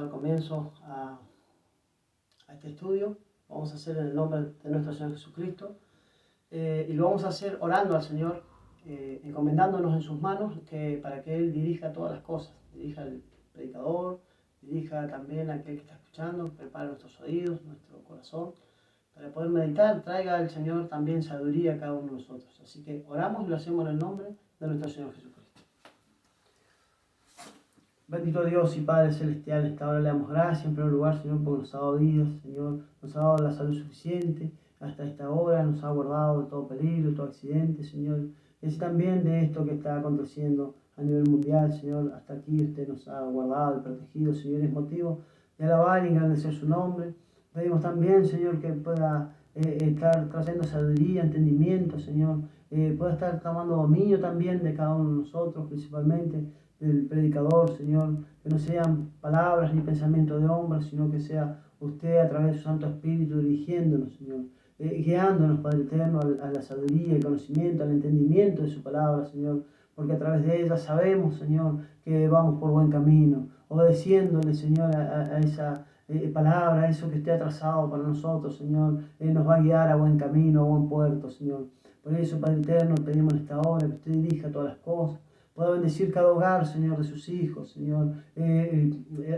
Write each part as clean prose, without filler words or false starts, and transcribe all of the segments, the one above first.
dar comienzo a este estudio. Vamos a hacer en el nombre de nuestro Señor Jesucristo y lo vamos a hacer orando al Señor, encomendándonos en sus manos para que Él dirija todas las cosas, dirija al predicador, dirija también a aquel que está escuchando, prepare nuestros oídos, nuestro corazón, para poder meditar, traiga al Señor también sabiduría a cada uno de nosotros. Así que oramos y lo hacemos en el nombre de nuestro Señor Jesucristo. Bendito Dios y Padre Celestial, en esta hora le damos gracias en primer lugar, Señor, porque nos ha dado vida, Señor, nos ha dado la salud suficiente hasta esta hora, nos ha guardado de todo peligro, de todo accidente, Señor. Y así también de esto que está aconteciendo a nivel mundial, Señor, hasta aquí usted nos ha guardado y protegido, Señor, es motivo de alabar y engrandecer su nombre. Pedimos también, Señor, que pueda estar trayendo sabiduría, entendimiento, Señor, pueda estar tomando dominio también de cada uno de nosotros, principalmente del predicador, Señor, que no sean palabras ni pensamientos de hombres, sino que sea usted a través de su Santo Espíritu dirigiéndonos, Señor, guiándonos, Padre Eterno, a la sabiduría, el conocimiento, al entendimiento de su palabra, Señor, porque a través de ella sabemos, Señor, que vamos por buen camino, obedeciéndole, Señor, a esa palabra, a eso que usted ha trazado para nosotros, Señor, nos va a guiar a buen camino, a buen puerto, Señor. Por eso, Padre Eterno, pedimos en esta hora que usted dirija todas las cosas, pueda bendecir cada hogar, Señor, de sus hijos, Señor,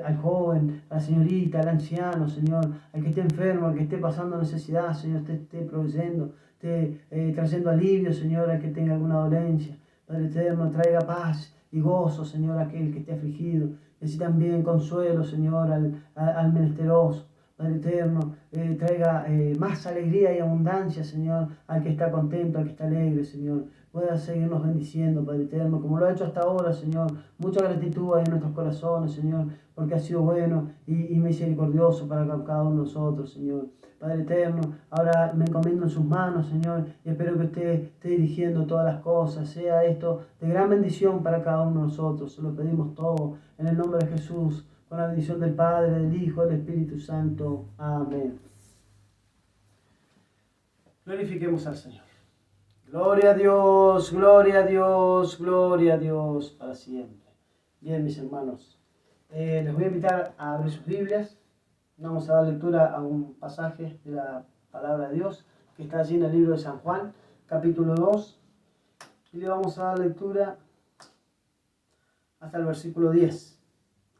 al joven, a la señorita, al anciano, Señor, al que esté enfermo, al que esté pasando necesidad, Señor, esté proveyendo, esté trayendo alivio, Señor, al que tenga alguna dolencia. Padre Eterno, traiga paz y gozo, Señor, a aquel que esté afligido. Y así también consuelo, Señor, al menesteroso. Padre Eterno, traiga más alegría y abundancia, Señor, al que está contento, al que está alegre, Señor. Pueda seguirnos bendiciendo, Padre Eterno, como lo ha hecho hasta ahora, Señor. Mucha gratitud hay en nuestros corazones, Señor, porque ha sido bueno y misericordioso para cada uno de nosotros, Señor. Padre Eterno, ahora me encomiendo en sus manos, Señor, y espero que usted esté dirigiendo todas las cosas. Sea esto de gran bendición para cada uno de nosotros. Se lo pedimos todo en el nombre de Jesús, con la bendición del Padre, del Hijo, del Espíritu Santo. Amén. Glorifiquemos al Señor. Gloria a Dios, gloria a Dios, gloria a Dios para siempre. Bien, mis hermanos, les voy a invitar a abrir sus Biblias. Vamos a dar lectura a un pasaje de la palabra de Dios que está allí en el libro de San Juan, capítulo 2. Y le vamos a dar lectura hasta el versículo 10.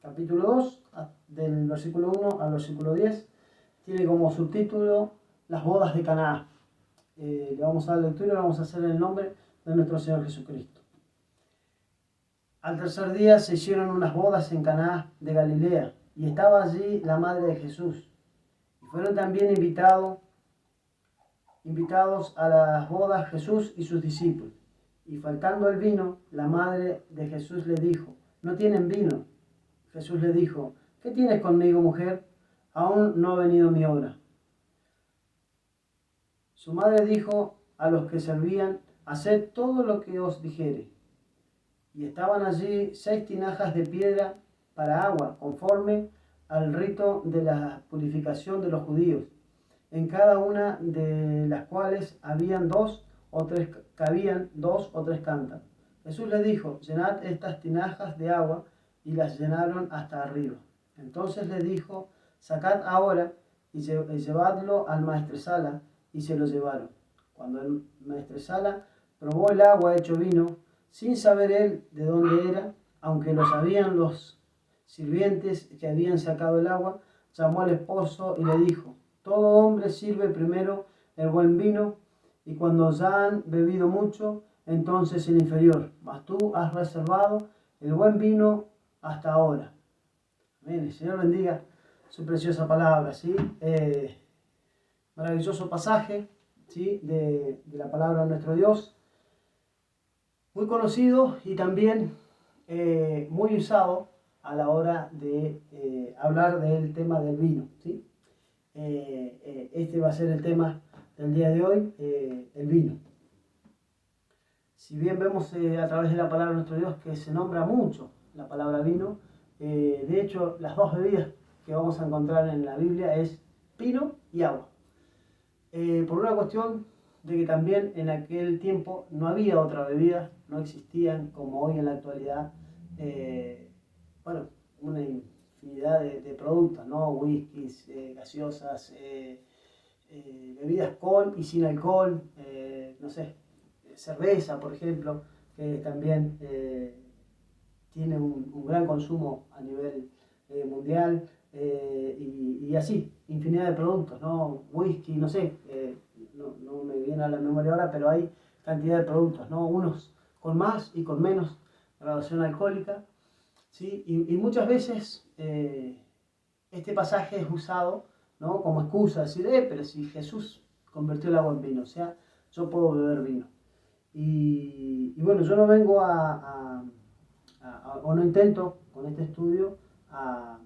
Capítulo 2, del versículo 1 al versículo 10, tiene como subtítulo Las bodas de Caná. Le vamos a dar lectura y lo vamos a hacer en el nombre de nuestro Señor Jesucristo. Al tercer día se hicieron unas bodas en Caná de Galilea, y estaba allí la madre de Jesús. Y fueron también invitados a las bodas Jesús y sus discípulos. Y faltando el vino, la madre de Jesús le dijo: ¿No tienen vino? Jesús le dijo: ¿Qué tienes conmigo, mujer? Aún no ha venido mi hora. Su madre dijo a los que servían: Haced todo lo que os dijere. Y estaban allí 6 tinajas de piedra para agua, conforme al rito de la purificación de los judíos, en cada una de las cuales cabían 2 o 3 cántaros. Jesús le dijo: Llenad estas tinajas de agua, y las llenaron hasta arriba. Entonces le dijo: Sacad ahora y llevadlo al maestresala, y se lo llevaron. Cuando el maestresala probó el agua hecho vino, sin saber él de dónde era, aunque lo sabían los sirvientes que habían sacado el agua, llamó al esposo y le dijo: Todo hombre sirve primero el buen vino, y cuando ya han bebido mucho, entonces el inferior, mas tú has reservado el buen vino hasta ahora. Amén. El Señor bendiga su preciosa palabra, ¿sí? Maravilloso pasaje, ¿sí? de la palabra de nuestro Dios, muy conocido y también muy usado a la hora de hablar del tema del vino, ¿sí? Este va a ser el tema del día de hoy, el vino. Si bien vemos a través de la palabra de nuestro Dios que se nombra mucho la palabra vino, de hecho las 2 bebidas que vamos a encontrar en la Biblia es vino y agua. Por una cuestión de que también en aquel tiempo no había otra bebida, no existían como hoy en la actualidad, una infinidad de productos, ¿no? Whiskies, gaseosas, bebidas con y sin alcohol, no sé, cerveza, por ejemplo, que también tiene un gran consumo a nivel mundial, y así, infinidad de productos, ¿no? Whisky, no sé, no me viene a la memoria ahora, pero hay cantidad de productos, ¿no? Unos con más y con menos graduación alcohólica, ¿sí? Y muchas veces este pasaje es usado, ¿no? Como excusa, decir, pero si Jesús convirtió el agua en vino, o sea, yo puedo beber vino. Y bueno, yo no vengo o no intento con este estudio a,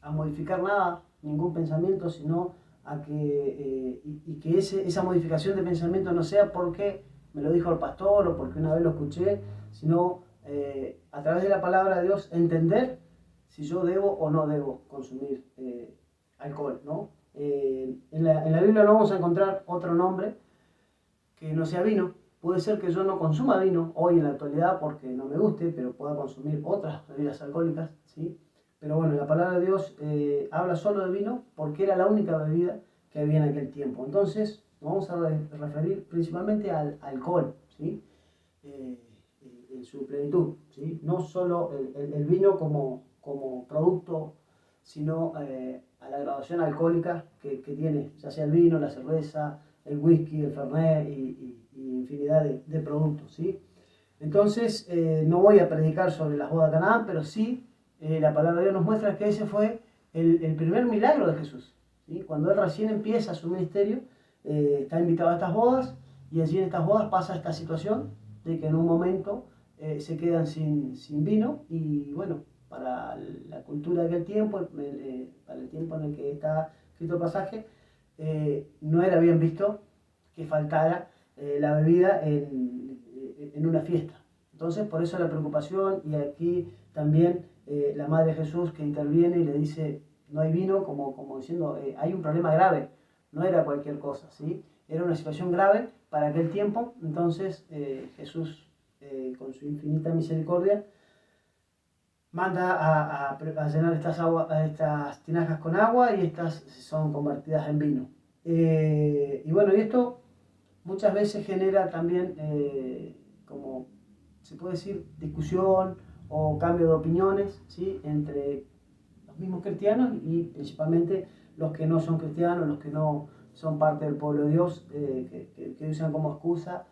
a modificar nada, ningún pensamiento, sino a que, y que esa modificación de pensamiento no sea porque me lo dijo el pastor o porque una vez lo escuché, sino a través de la palabra de Dios entender si yo debo o no debo consumir alcohol, ¿no? En la Biblia no vamos a encontrar otro nombre que no sea vino. Puede ser que yo no consuma vino hoy en la actualidad porque no me guste, pero pueda consumir otras bebidas alcohólicas, ¿sí? Pero bueno, la palabra de Dios habla solo de vino porque era la única bebida que había en aquel tiempo. Entonces, nos vamos a referir principalmente al alcohol, ¿sí? En su plenitud, ¿sí? No solo el vino como producto, sino a la graduación alcohólica que tiene, ya sea el vino, la cerveza, el whisky, el fernet y infinidad de productos, ¿sí? Entonces, no voy a predicar sobre las bodas de Canaán, pero sí la palabra de Dios nos muestra que ese fue el primer milagro de Jesús, ¿sí? Cuando Él recién empieza su ministerio, está invitado a estas bodas y allí en estas bodas pasa esta situación de que en un momento se quedan sin vino y bueno, para la cultura de aquel tiempo, para el tiempo en el que está escrito el pasaje, no era bien visto que faltara la bebida en una fiesta. Entonces, por eso la preocupación, y aquí también la Madre de Jesús que interviene y le dice, no hay vino, como diciendo, hay un problema grave, no era cualquier cosa, ¿sí? Era una situación grave para aquel tiempo. Entonces Jesús, con su infinita misericordia, manda a llenar estas tinajas con agua y estas son convertidas en vino. Y bueno, y esto muchas veces genera también, como se puede decir, discusión o cambio de opiniones, ¿sí? Entre los mismos cristianos y principalmente los que no son cristianos, los que no son parte del pueblo de Dios, que usan como excusa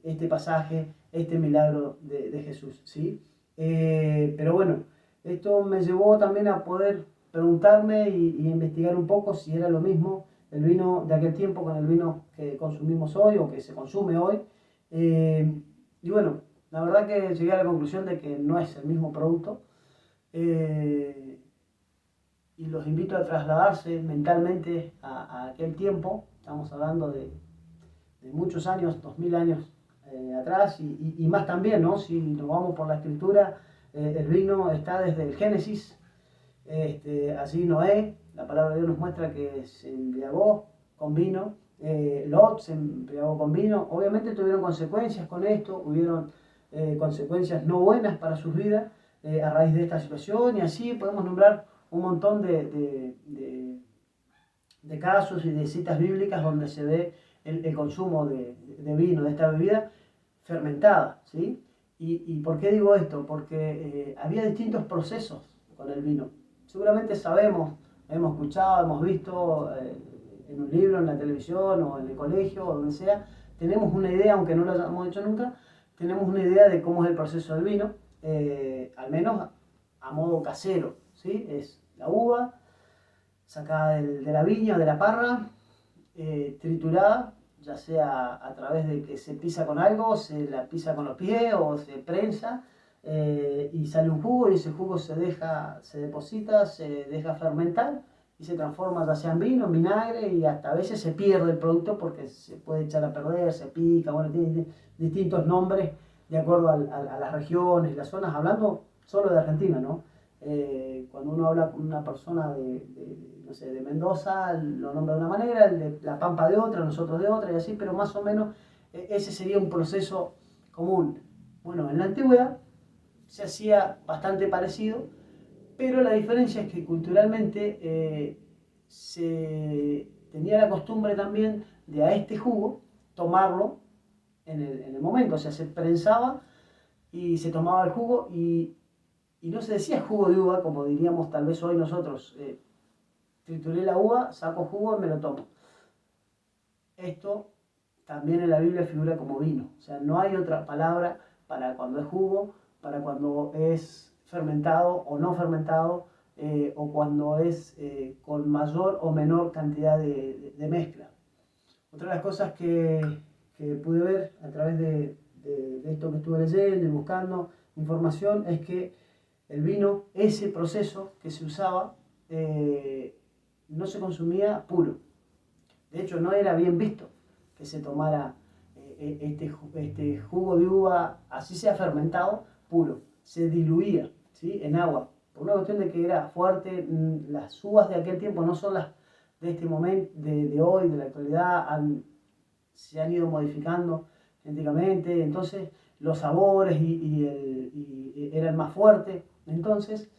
este pasaje, este milagro de Jesús, ¿sí? Pero bueno, esto me llevó también a poder preguntarme y investigar un poco si era lo mismo el vino de aquel tiempo con el vino que consumimos hoy o que se consume hoy. Y bueno, la verdad que llegué a la conclusión de que no es el mismo producto. Y los invito a trasladarse mentalmente a aquel tiempo. Estamos hablando de muchos años, 2000 años atrás y más también, ¿no? Si nos vamos por la escritura, el vino está desde el Génesis. Así Noé, la palabra de Dios nos muestra que se embriagó con vino. Lot se embriagó con vino. Obviamente tuvieron consecuencias con esto, hubieron consecuencias no buenas para sus vidas a raíz de esta situación, y así podemos nombrar un montón de casos y de citas bíblicas donde se ve el consumo de vino, de esta bebida fermentada, ¿sí? ¿Y por qué digo esto? Porque había distintos procesos con el vino. Seguramente sabemos, hemos escuchado, hemos visto en un libro, en la televisión o en el colegio o donde sea, tenemos una idea, aunque no lo hayamos hecho nunca, tenemos una idea de cómo es el proceso del vino, al menos a modo casero, ¿sí? Es la uva sacada de la viña, de la parra, triturada, ya sea a través de que se pisa con algo, se la pisa con los pies o se prensa, y sale un jugo y ese jugo se deposita, se deja fermentar y se transforma ya sea en vino, en vinagre, y hasta a veces se pierde el producto porque se puede echar a perder, se pica, bueno, tiene distintos nombres de acuerdo a las regiones, las zonas, hablando solo de Argentina, ¿no? Cuando uno habla con una persona no sé, de Mendoza, lo nombra de una manera, el de La Pampa de otra, nosotros de otra, y así, pero más o menos ese sería un proceso común. Bueno, en la antigüedad se hacía bastante parecido, pero la diferencia es que culturalmente se tenía la costumbre también de a este jugo tomarlo en el momento, o sea, se prensaba y se tomaba el jugo y no se decía jugo de uva como diríamos tal vez hoy nosotros, trituré la uva, saco jugo y me lo tomo. Esto también en la Biblia figura como vino, o sea, no hay otra palabra para cuando es jugo, para cuando es fermentado o no fermentado, o cuando es con mayor o menor cantidad de mezcla. Otra de las cosas que pude ver a través de esto que estuve leyendo y buscando información es que el vino, ese proceso que se usaba, no se consumía puro. De hecho, no era bien visto que se tomara este jugo de uva, así sea fermentado, puro. Se diluía, ¿sí?, en agua. Por una cuestión de que era fuerte, las uvas de aquel tiempo no son las de este momento, de hoy, de la actualidad, se han ido modificando genéticamente, entonces los sabores eran más fuertes. Entonces,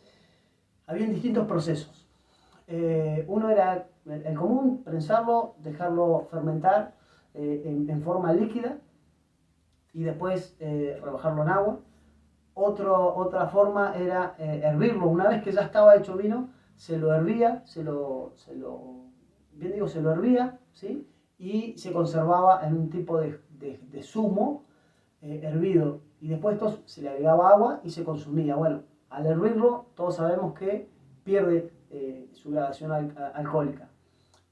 había distintos procesos. Uno era el común, prensarlo, dejarlo fermentar en forma líquida y después rebajarlo en agua. Otra forma era hervirlo. Una vez que ya estaba hecho vino, se lo hervía, bien digo, se lo hervía, ¿sí?, y se conservaba en un tipo de zumo hervido. Y después esto se le agregaba agua y se consumía. Bueno, al hervirlo, todos sabemos que pierde su gradación alcohólica.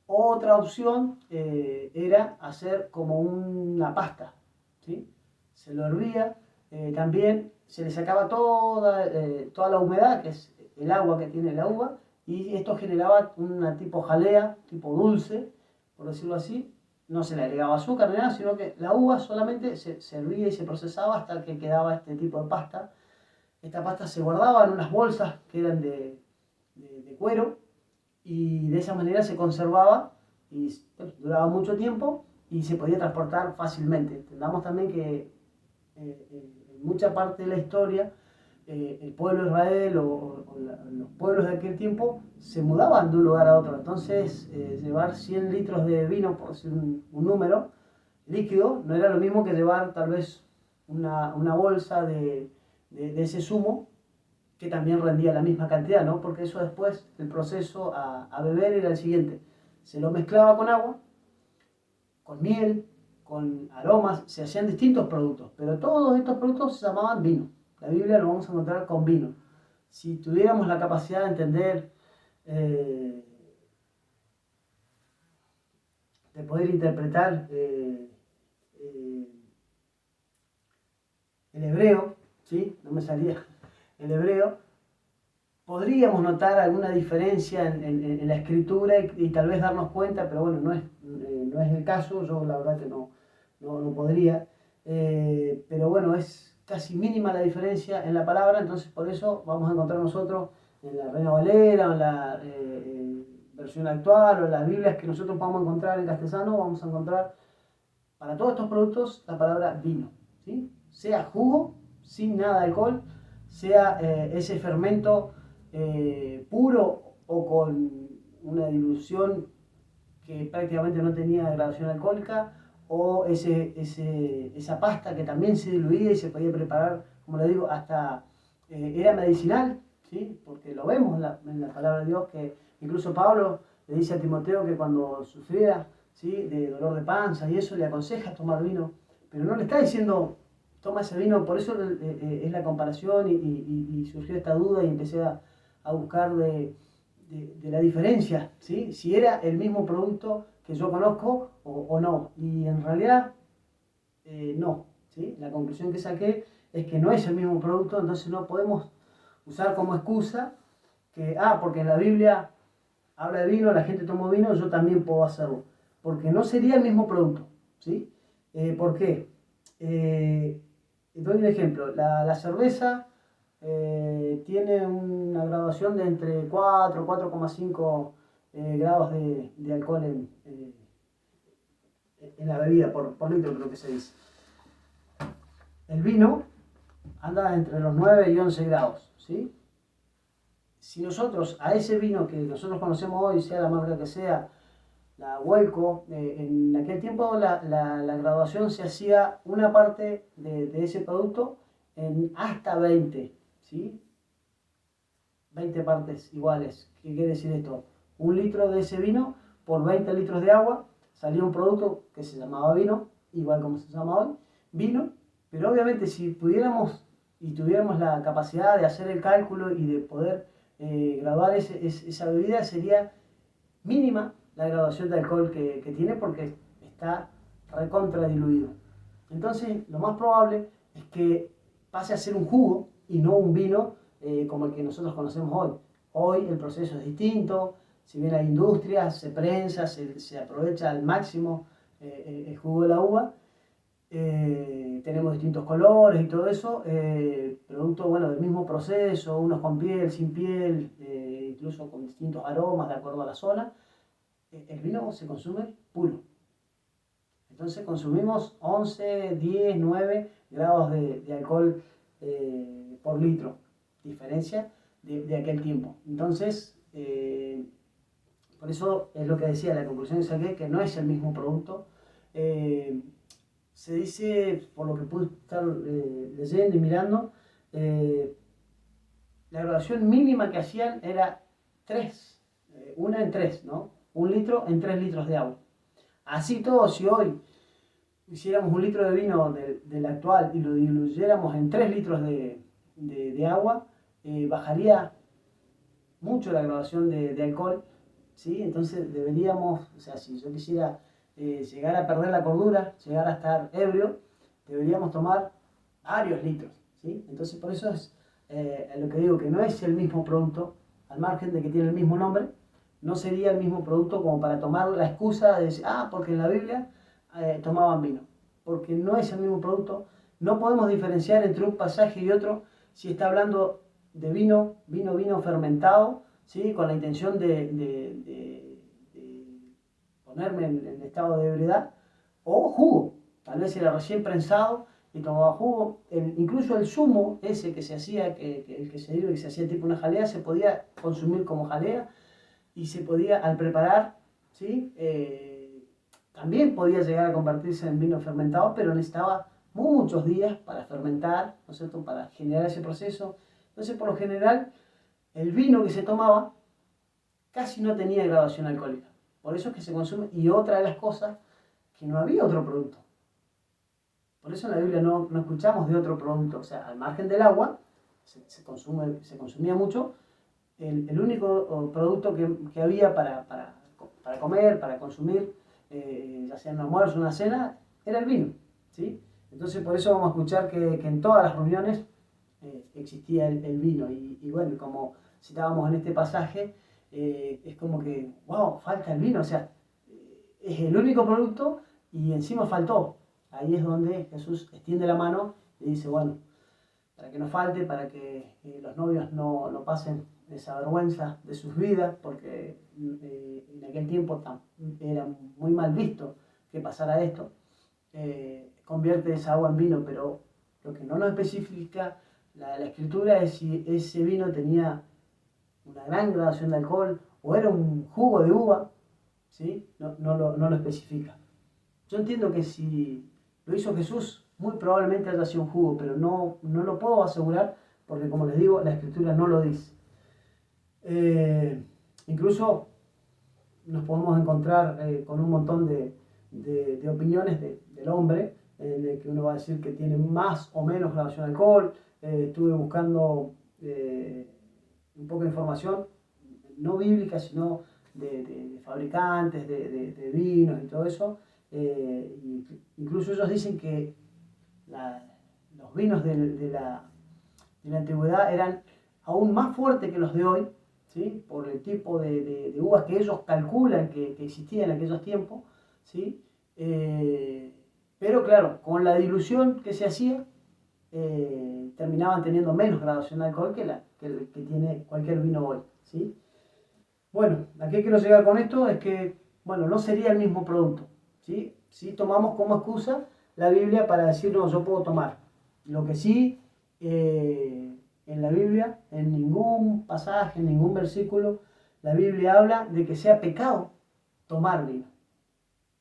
Otra opción era hacer como una pasta, ¿sí? Se lo hervía, también se le sacaba toda la humedad, que es el agua que tiene la uva, y esto generaba una tipo jalea, tipo dulce, por decirlo así. No se le agregaba azúcar ni nada, sino que la uva solamente se hervía y se procesaba hasta que quedaba este tipo de pasta. Esta pasta se guardaba en unas bolsas que eran de cuero, y de esa manera se conservaba y duraba mucho tiempo y se podía transportar fácilmente. Entendamos también que en mucha parte de la historia el pueblo de Israel o los pueblos de aquel tiempo se mudaban de un lugar a otro. Entonces llevar 100 litros de vino, por decir un número, líquido, no era lo mismo que llevar tal vez una bolsa de ese zumo, que también rendía la misma cantidad, ¿no? Porque eso después, el proceso a beber era el siguiente. Se lo mezclaba con agua, con miel, con aromas, se hacían distintos productos, pero todos estos productos se llamaban vino. La Biblia lo vamos a encontrar con vino. Si tuviéramos la capacidad de entender, de poder interpretar el hebreo, ¿sí? No me salía el hebreo, podríamos notar alguna diferencia en la escritura y tal vez darnos cuenta, pero bueno, no es el caso, yo la verdad que no podría, pero bueno, es casi mínima la diferencia en la palabra, entonces por eso vamos a encontrar nosotros en la Reina Valera, o en la versión actual, o en las Biblias que nosotros podamos encontrar en castellano, vamos a encontrar para todos estos productos la palabra vino, ¿sí? Sea jugo, sin nada de alcohol, sea ese fermento puro o con una dilución que prácticamente no tenía graduación alcohólica, o esa pasta que también se diluía y se podía preparar, como le digo, hasta era medicinal, ¿sí? Porque lo vemos en la palabra de Dios, que incluso Pablo le dice a Timoteo que cuando sufriera, ¿sí?, de dolor de panza y eso, le aconseja tomar vino, pero no le está diciendo toma ese vino. Por eso es la comparación y surgió esta duda y empecé a buscar de la diferencia, ¿sí?, si era el mismo producto que yo conozco o no. Y en realidad no, ¿sí? La conclusión que saqué es que no es el mismo producto, entonces no podemos usar como excusa que, porque en la Biblia habla de vino, la gente toma vino, yo también puedo hacerlo. Porque no sería el mismo producto, ¿sí? ¿Por qué? Doy un ejemplo. La cerveza tiene una graduación de entre 4 y 4,5 grados de alcohol en la bebida, por litro creo que se dice. El vino anda entre los 9 y 11 grados, ¿sí? Si nosotros a ese vino que nosotros conocemos hoy, sea la marca que sea, la Huelco, en aquel tiempo la graduación se hacía una parte de ese producto en hasta 20, ¿sí? 20 partes iguales. ¿Qué quiere decir esto? Un litro de ese vino por 20 litros de agua salía un producto que se llamaba vino, igual como se llama hoy, vino, pero obviamente si pudiéramos y tuviéramos la capacidad de hacer el cálculo y de poder graduar esa bebida, sería mínima la graduación de alcohol que tiene porque está recontra diluido. Entonces, lo más probable es que pase a ser un jugo y no un vino como el que nosotros conocemos hoy. Hoy el proceso es distinto, si bien hay industrias, se prensa, se aprovecha al máximo el jugo de la uva, tenemos distintos colores y todo eso, producto bueno, del mismo proceso, unos con piel, sin piel, incluso con distintos aromas de acuerdo a la zona. El vino se consume puro. Entonces consumimos 11, 10, 9 grados de alcohol por litro, diferencia de aquel tiempo. Entonces, por eso es lo que decía, la conclusión que saqué, que no es el mismo producto. Se dice, por lo que pude estar leyendo y mirando, la graduación mínima que hacían era 3, una en 3, ¿no? 1 litro en 3 litros de agua. Así todo, si hoy hiciéramos 1 litro de vino del actual y lo diluyéramos en 3 litros de agua, bajaría mucho la graduación de alcohol, ¿sí? Entonces deberíamos, o sea, si yo quisiera llegar a perder la cordura, llegar a estar ebrio, deberíamos tomar varios litros, ¿sí? Entonces por eso es lo que digo, que no es el mismo producto, al margen de que tiene el mismo nombre, no sería el mismo producto como para tomar la excusa de decir, porque en la Biblia tomaban vino, porque no es el mismo producto. No podemos diferenciar entre un pasaje y otro si está hablando de vino fermentado, ¿sí? Con la intención de ponerme en estado de ebriedad, o jugo, tal vez era recién prensado y tomaba jugo. Incluso el zumo ese que se hacía, el que se dio, que se hacía tipo una jalea, se podía consumir como jalea y se podía, al preparar, ¿sí? También podía llegar a convertirse en vino fermentado, pero necesitaba muchos días para fermentar, ¿no es cierto?, para generar ese proceso. Entonces, por lo general, el vino que se tomaba casi no tenía graduación alcohólica. Por eso es que se consume. Y otra de las cosas, que no había otro producto. Por eso en la Biblia no escuchamos de otro producto. O sea, al margen del agua, se consumía mucho. El único producto que había para comer, para consumir, ya sea en un almuerzo o una cena, era el vino, ¿sí? Entonces por eso vamos a escuchar que en todas las reuniones existía el vino. Y bueno, como citábamos en este pasaje, es como que, wow, falta el vino. O sea, es el único producto y encima faltó. Ahí es donde Jesús extiende la mano y dice, bueno, para que no falte, para que los novios no pasen esa vergüenza de sus vidas, porque en aquel tiempo era muy mal visto que pasara esto. Convierte esa agua en vino, pero lo que no nos especifica la escritura es si ese vino tenía una gran gradación de alcohol o era un jugo de uva, ¿sí? No lo especifica. Yo entiendo que si lo hizo Jesús, muy probablemente haya sido un jugo, pero no lo puedo asegurar porque, como les digo, la escritura no lo dice. Incluso nos podemos encontrar con un montón de opiniones del hombre, en el que uno va a decir que tiene más o menos graduación de alcohol. Estuve buscando un poco de información, no bíblica, sino de fabricantes, de vinos y todo eso. Incluso ellos dicen que los vinos de la antigüedad eran aún más fuertes que los de hoy, ¿sí? Por el tipo de uvas que ellos calculan que existían en aquellos tiempos, ¿sí? Pero claro, con la dilución que se hacía, terminaban teniendo menos graduación de alcohol que tiene cualquier vino hoy, ¿sí? Bueno, ¿a qué quiero llegar con esto? Es que, bueno, no sería el mismo producto, ¿sí? Si tomamos como excusa la Biblia para decir, no, yo puedo tomar. Lo que sí en la Biblia, en ningún pasaje, en ningún versículo, la Biblia habla de que sea pecado tomar vino.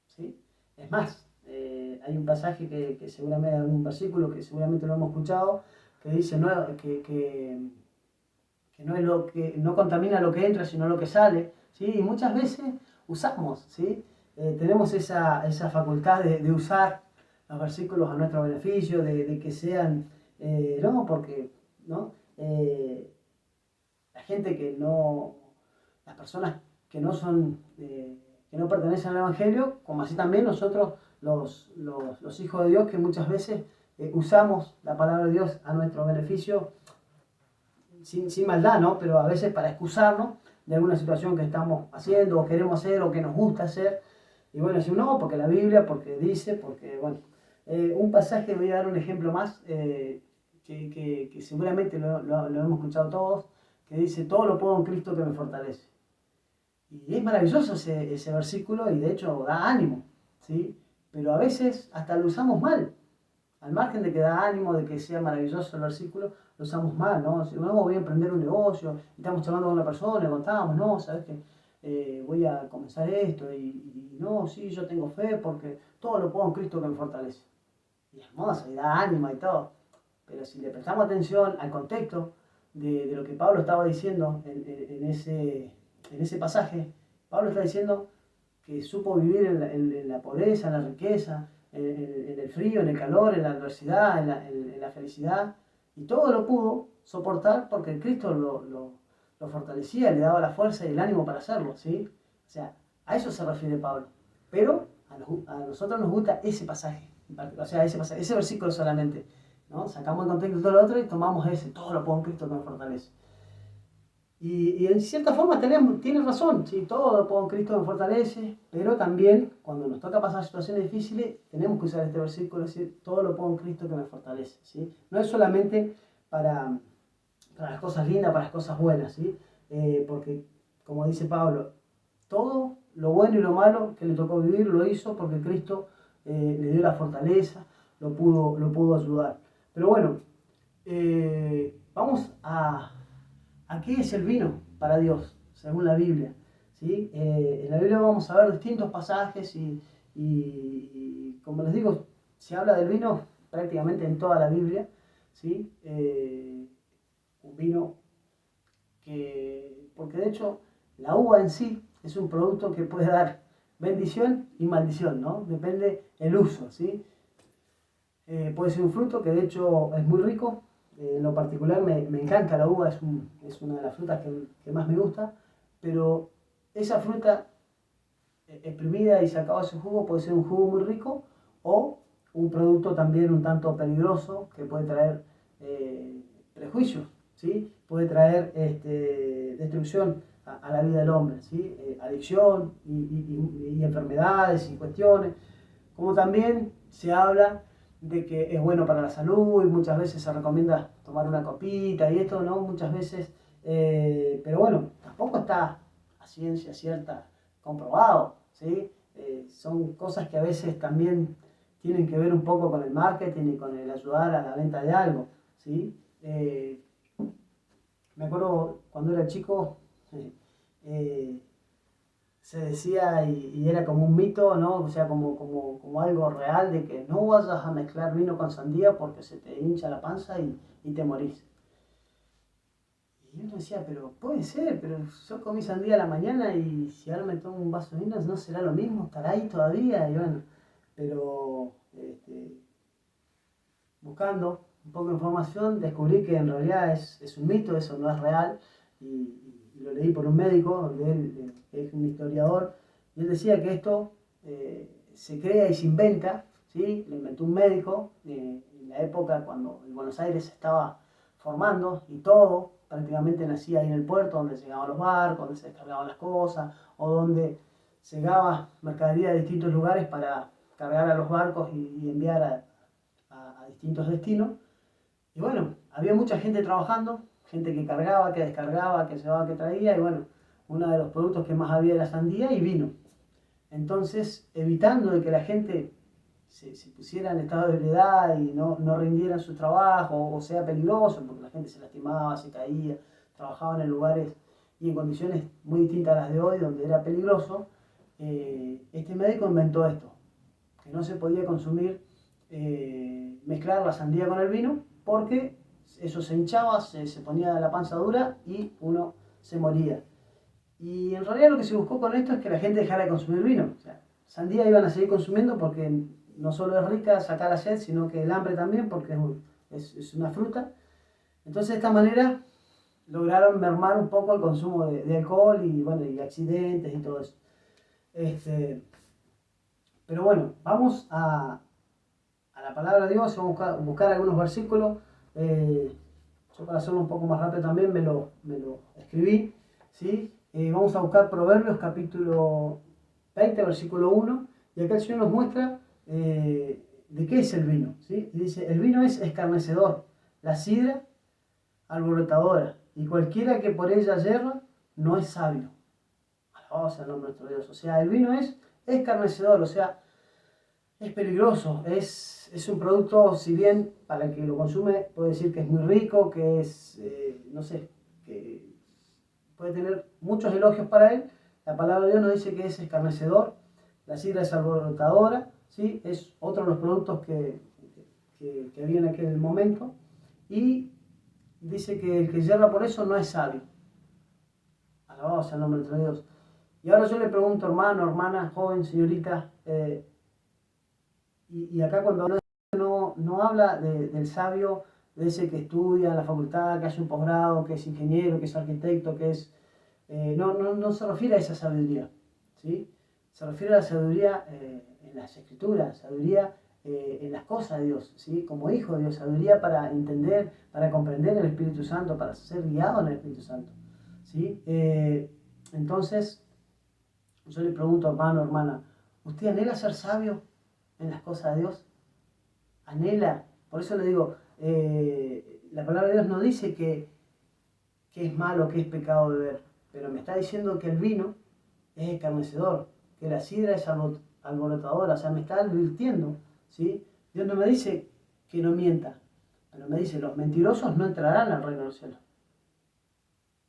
¿Sí? Es más, hay un pasaje que seguramente, hay un versículo que seguramente lo hemos escuchado, que dice que no es lo que no contamina lo que entra, sino lo que sale, ¿sí? Y muchas veces usamos, ¿sí? Tenemos esa facultad de usar los versículos a nuestro beneficio, de que sean, ¿no? Porque, ¿no? La gente que no, las personas que no son, que no pertenecen al Evangelio, como así también nosotros, los hijos de Dios, que muchas veces usamos la palabra de Dios a nuestro beneficio, sin maldad, ¿no? Pero a veces para excusarnos de alguna situación que estamos haciendo o queremos hacer o que nos gusta hacer. Y bueno, decimos, no, porque la Biblia, porque dice, porque, bueno. Un pasaje, voy a dar un ejemplo más, que seguramente lo hemos escuchado todos, que dice, todo lo puedo en Cristo que me fortalece. Y es maravilloso ese versículo y de hecho da ánimo, ¿sí? Pero a veces hasta lo usamos mal. Al margen de que da ánimo, de que sea maravilloso el versículo, lo usamos mal, ¿no? Si no, voy a emprender un negocio, y estamos charlando con una persona, le contamos, no, sabes que voy a comenzar esto, y no, sí, yo tengo fe porque todo lo puedo en Cristo que me fortalece. Y es hermoso, y da ánimo y todo. Pero si le prestamos atención al contexto de lo que Pablo estaba diciendo en ese pasaje, Pablo está diciendo que supo vivir en la pobreza, en la riqueza, en el frío, en el calor, en la adversidad, en la felicidad, y todo lo pudo soportar porque Cristo lo fortalecía, le daba la fuerza y el ánimo para hacerlo, ¿sí? O sea, a eso se refiere Pablo. Pero a nosotros nos gusta ese pasaje, o sea, ese versículo solamente, ¿no? Sacamos el contexto de todo lo otro y tomamos ese, todo lo puedo en Cristo que me fortalece. Y en cierta forma tiene razón, ¿sí? Todo lo puedo en Cristo me fortalece, pero también cuando nos toca pasar situaciones difíciles tenemos que usar este versículo, decir, todo lo puedo en Cristo que me fortalece, ¿sí? No es solamente para las cosas lindas, para las cosas buenas, ¿sí? Porque, como dice Pablo, todo lo bueno y lo malo que le tocó vivir lo hizo porque Cristo le dio la fortaleza, lo pudo ayudar. Pero bueno, vamos a qué es el vino para Dios, según la Biblia. ¿Sí? En la Biblia vamos a ver distintos pasajes y como les digo, se habla del vino prácticamente en toda la Biblia. ¿Sí? Un vino porque de hecho la uva en sí es un producto que puede dar bendición y maldición, ¿no? Depende el uso, ¿sí? Puede ser un fruto que de hecho es muy rico. En lo particular me encanta la uva, es una de las frutas que más me gusta, pero esa fruta exprimida y sacada de su jugo puede ser un jugo muy rico o un producto también un tanto peligroso que puede traer prejuicios, ¿sí? Puede traer destrucción a la vida del hombre, ¿sí? Adicción y enfermedades y cuestiones, como también se habla de que es bueno para la salud y muchas veces se recomienda tomar una copita y esto, ¿no? Muchas veces, pero bueno, tampoco está a ciencia cierta comprobado, ¿sí? Son cosas que a veces también tienen que ver un poco con el marketing y con el ayudar a la venta de algo, ¿sí? Me acuerdo cuando era chico, eh, se decía y era como un mito, ¿no? O sea, como algo real de que no vayas a mezclar vino con sandía porque se te hincha la panza y te morís. Y uno decía, pero puede ser, pero yo comí sandía a la mañana y si ahora me tomo un vaso de vino no será lo mismo, estará ahí todavía, y bueno, pero buscando un poco de información descubrí que en realidad es un mito, eso no es real, y lo leí por un médico, donde él es un historiador, y él decía que esto se crea y se inventa, ¿sí? Lo inventó un médico en la época cuando el Buenos Aires se estaba formando y todo prácticamente nacía ahí en el puerto, donde llegaban los barcos, donde se descargaban las cosas, o donde llegaba mercadería de distintos lugares para cargar a los barcos y enviar a distintos destinos. Y bueno, había mucha gente trabajando, gente que cargaba, que descargaba, que llevaba, que traía, y bueno, uno de los productos que más había era sandía y vino. Entonces, evitando de que la gente se pusiera en estado de ebriedad y no rindiera en su trabajo, o sea peligroso, porque la gente se lastimaba, se caía, trabajaban en lugares y en condiciones muy distintas a las de hoy, donde era peligroso, este médico inventó esto, que no se podía consumir, mezclar la sandía con el vino, porque eso se hinchaba, se ponía la panza dura y uno se moría. Y en realidad lo que se buscó con esto es que la gente dejara de consumir vino. O sea, sandía iban a seguir consumiendo porque no solo es rica, saca la sed, sino que el hambre también, porque es una fruta. Entonces de esta manera lograron mermar un poco el consumo de alcohol y, bueno, y accidentes y todo eso. Pero bueno, vamos a la palabra de Dios, vamos a buscar algunos versículos. Yo para hacerlo un poco más rápido también me lo escribí, ¿sí? Vamos a buscar Proverbios capítulo 20, versículo 1, y acá el Señor nos muestra de qué es el vino, ¿sí? Y dice, el vino es escarnecedor, la sidra alborotadora, y cualquiera que por ella yerra no es sabio. Alabado sea el nombre de nuestro Dios. O sea, el vino es escarnecedor, o sea, es peligroso, es un producto, si bien para el que lo consume puede decir que es muy rico, que es, no sé, que puede tener muchos elogios para él, la palabra de Dios nos dice que es escarnecedor, la sidra es alborotadora, ¿sí? Es otro de los productos que había en aquel momento, y dice que el que yerra por eso no es sabio. Alabado sea el nombre de Dios. Y ahora yo le pregunto, hermano, hermana, joven, señorita, y acá cuando no habla del sabio, de ese que estudia en la facultad, que hace un posgrado, que es ingeniero, que es arquitecto, que es... no se refiere a esa sabiduría, ¿sí? Se refiere a la sabiduría en las escrituras, sabiduría en las cosas de Dios, ¿sí? Como hijo de Dios, sabiduría para entender, para comprender el Espíritu Santo, para ser guiado en el Espíritu Santo, ¿sí? Entonces, yo le pregunto, hermano, hermana, ¿usted anhela ser sabio en las cosas de Dios? Anhela. Por eso le digo, la palabra de Dios no dice que es malo, que es pecado beber, pero me está diciendo que el vino es escarnecedor, que la sidra es alborotadora, o sea, me está advirtiendo, ¿sí? Dios no me dice que no mienta, pero me dice, los mentirosos no entrarán al reino del cielo.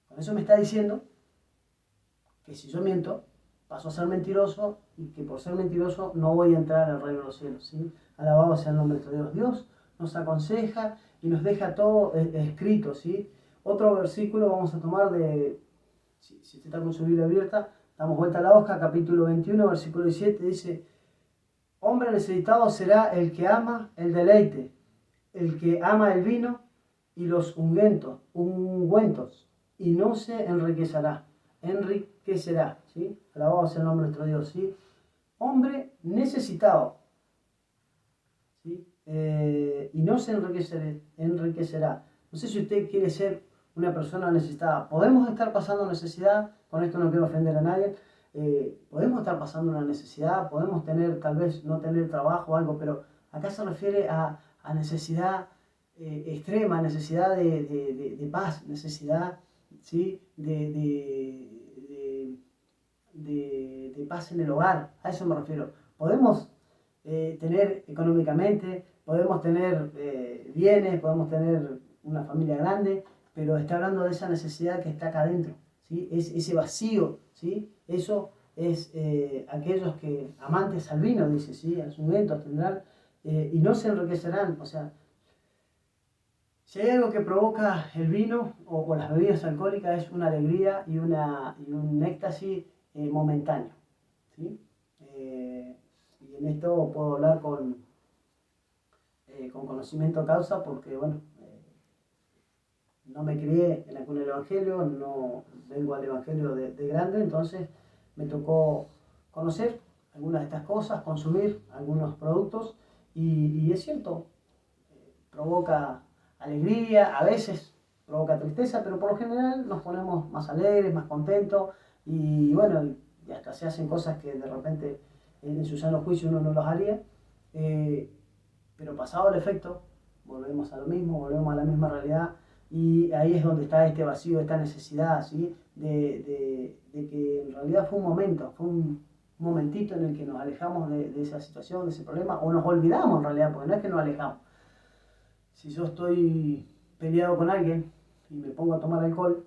Con eso me está diciendo que si yo miento, paso a ser mentiroso y que por ser mentiroso no voy a entrar al reino de los cielos, ¿sí? Alabado sea el nombre de Dios. Dios nos aconseja y nos deja todo escrito, ¿sí? Otro versículo vamos a tomar si usted está con su Biblia abierta, damos vuelta a la hoja, capítulo 21, versículo 17, dice, hombre necesitado será el que ama el deleite, el que ama el vino y los ungüentos, y no se enriquecerá, ¿sí? Alabado sea el nombre de nuestro Dios, ¿sí? Hombre necesitado, ¿sí? Y no se enriquecerá. No sé si usted quiere ser una persona necesitada. Podemos estar pasando necesidad, con esto no quiero ofender a nadie, podemos estar pasando una necesidad, podemos tener, tal vez no tener trabajo o algo, pero acá se refiere a necesidad extrema, necesidad de paz, necesidad, ¿sí? de paz en el hogar, a eso me refiero. Podemos tener económicamente, podemos tener bienes, podemos tener una familia grande, pero está hablando de esa necesidad que está acá adentro, ¿sí? Es ese vacío, ¿sí? Eso es aquellos que amantes al vino, dice, ¿sí? A sus ungüentos tendrán y no se enriquecerán, o sea, si hay algo que provoca el vino o las bebidas alcohólicas es una alegría y un éxtasis momentáneo, ¿sí? Y en esto puedo hablar con conocimiento de causa porque, bueno, no me crié en la cuna del Evangelio, no vengo al Evangelio de grande, entonces me tocó conocer algunas de estas cosas, consumir algunos productos y es cierto, provoca alegría, a veces provoca tristeza, pero por lo general nos ponemos más alegres, más contentos y bueno, y hasta se hacen cosas que de repente en su sano juicio uno no los haría, pero pasado el efecto, volvemos a lo mismo, volvemos a la misma realidad y ahí es donde está este vacío, esta necesidad, ¿sí? de que en realidad fue un momento, fue un momentito en el que nos alejamos de esa situación, de ese problema, o nos olvidamos en realidad, porque no es que nos alejamos. Si yo estoy peleado con alguien y me pongo a tomar alcohol,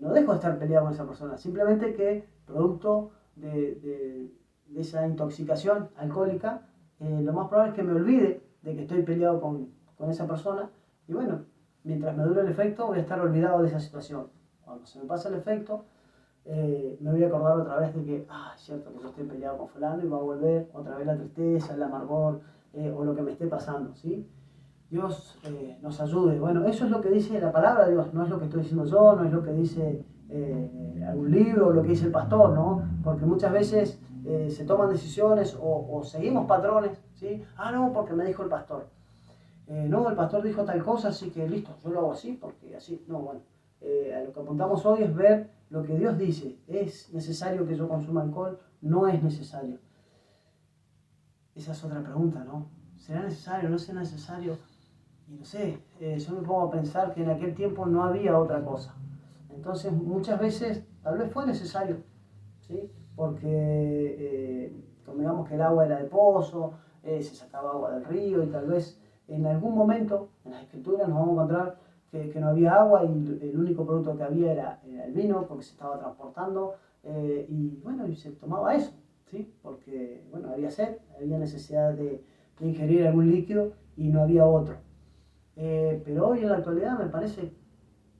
no dejo de estar peleado con esa persona, simplemente que producto de esa intoxicación alcohólica, lo más probable es que me olvide de que estoy peleado con esa persona y bueno, mientras me dure el efecto voy a estar olvidado de esa situación. Cuando se me pasa el efecto, me voy a acordar otra vez de que, es cierto que yo estoy peleado con fulano y va a volver otra vez la tristeza, el amargor o lo que me esté pasando, ¿sí? Dios nos ayude. Bueno, eso es lo que dice la palabra de Dios, no es lo que estoy diciendo yo, no es lo que dice algún libro o lo que dice el pastor, ¿no? Porque muchas veces se toman decisiones o seguimos patrones, ¿sí? No, porque me dijo el pastor. No, el pastor dijo tal cosa, así que listo, yo lo hago así, porque así, no, bueno. A lo que apuntamos hoy es ver lo que Dios dice. ¿Es necesario que yo consuma alcohol? No es necesario. Esa es otra pregunta, ¿no? ¿Será necesario? ¿No será necesario? Y no sé, yo me pongo a pensar que en aquel tiempo no había otra cosa. Entonces muchas veces tal vez fue necesario, ¿sí? Porque digamos que el agua era de pozo, se sacaba agua del río y tal vez en algún momento en las escrituras nos vamos a encontrar que no había agua y el único producto que había era el vino porque se estaba transportando y bueno, y se tomaba eso, ¿sí? Porque bueno, había sed, había necesidad de ingerir algún líquido y no había otro. Pero hoy en la actualidad me parece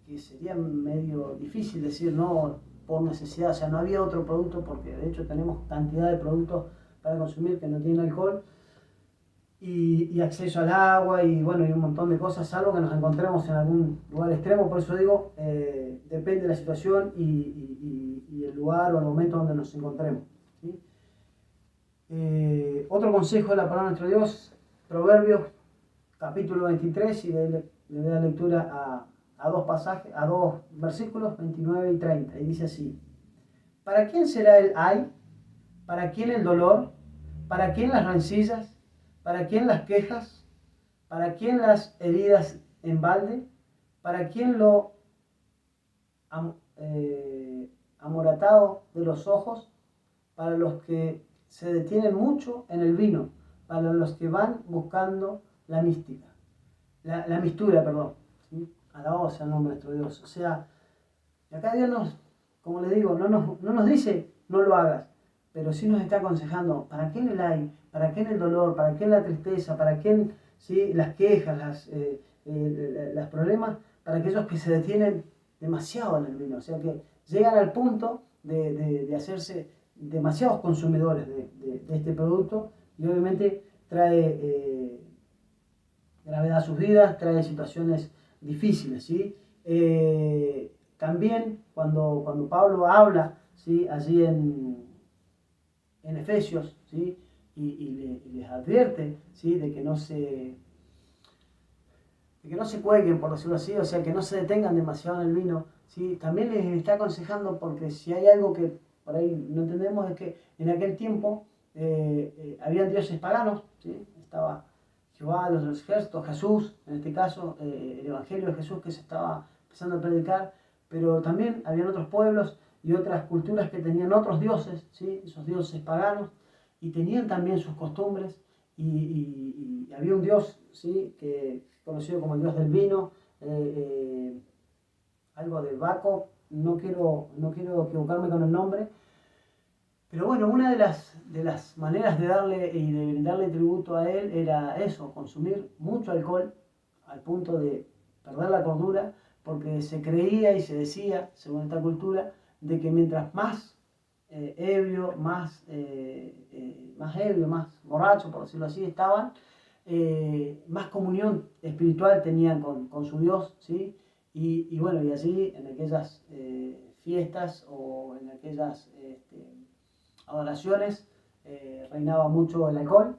que sería medio difícil decir no por necesidad, o sea, no había otro producto porque de hecho tenemos cantidad de productos para consumir que no tienen alcohol y acceso al agua y bueno, y un montón de cosas, salvo que nos encontremos en algún lugar extremo, por eso digo, depende de la situación y el lugar o el momento donde nos encontremos, ¿sí? Otro consejo de la palabra de nuestro Dios, Proverbios capítulo 23 y le doy la lectura a dos pasajes, a dos versículos, 29 y 30, y dice así: ¿Para quién será el ay? ¿Para quién el dolor? ¿Para quién las rencillas? ¿Para quién las quejas? ¿Para quién las heridas en balde? ¿Para quién lo amoratado de los ojos? Para los que se detienen mucho en el vino, para los que van buscando la mística. La mistura, perdón. ¿Sí? Alabado sea el nombre de nuestro Dios. O sea, acá Dios nos, como le digo, no nos dice no lo hagas, pero sí nos está aconsejando para quién el hay, para quién el dolor, para quién la tristeza, para quién, ¿sí?, las quejas, los problemas, para aquellos que se detienen demasiado en el vino. O sea, que llegan al punto de hacerse demasiados consumidores de este producto y obviamente trae gravedad a sus vidas, trae situaciones difíciles, ¿sí? También cuando Pablo habla, ¿sí?, allí en Efesios, ¿sí?, y les advierte, ¿sí?, de que no se cuelguen, por decirlo así, o sea, que no se detengan demasiado en el vino, ¿sí? También les está aconsejando, porque si hay algo que por ahí no entendemos, es que en aquel tiempo habían dioses paganos, ¿sí? Estaba Jehová, los ejércitos, Jesús, en este caso, el Evangelio de Jesús que se estaba empezando a predicar, pero también habían otros pueblos y otras culturas que tenían otros dioses, ¿sí?, esos dioses paganos, y tenían también sus costumbres, y había un dios, ¿sí?, que conocido como el dios del vino, algo de Baco, no quiero equivocarme con el nombre, pero bueno, una de las maneras de darle y de brindarle tributo a él era eso, consumir mucho alcohol al punto de perder la cordura, porque se creía y se decía, según esta cultura, de que mientras más más ebrio, más borracho, por decirlo así, estaban, más comunión espiritual tenían con su Dios, ¿sí? Y bueno, y así en aquellas fiestas o en aquellas adoraciones reinaba mucho el alcohol,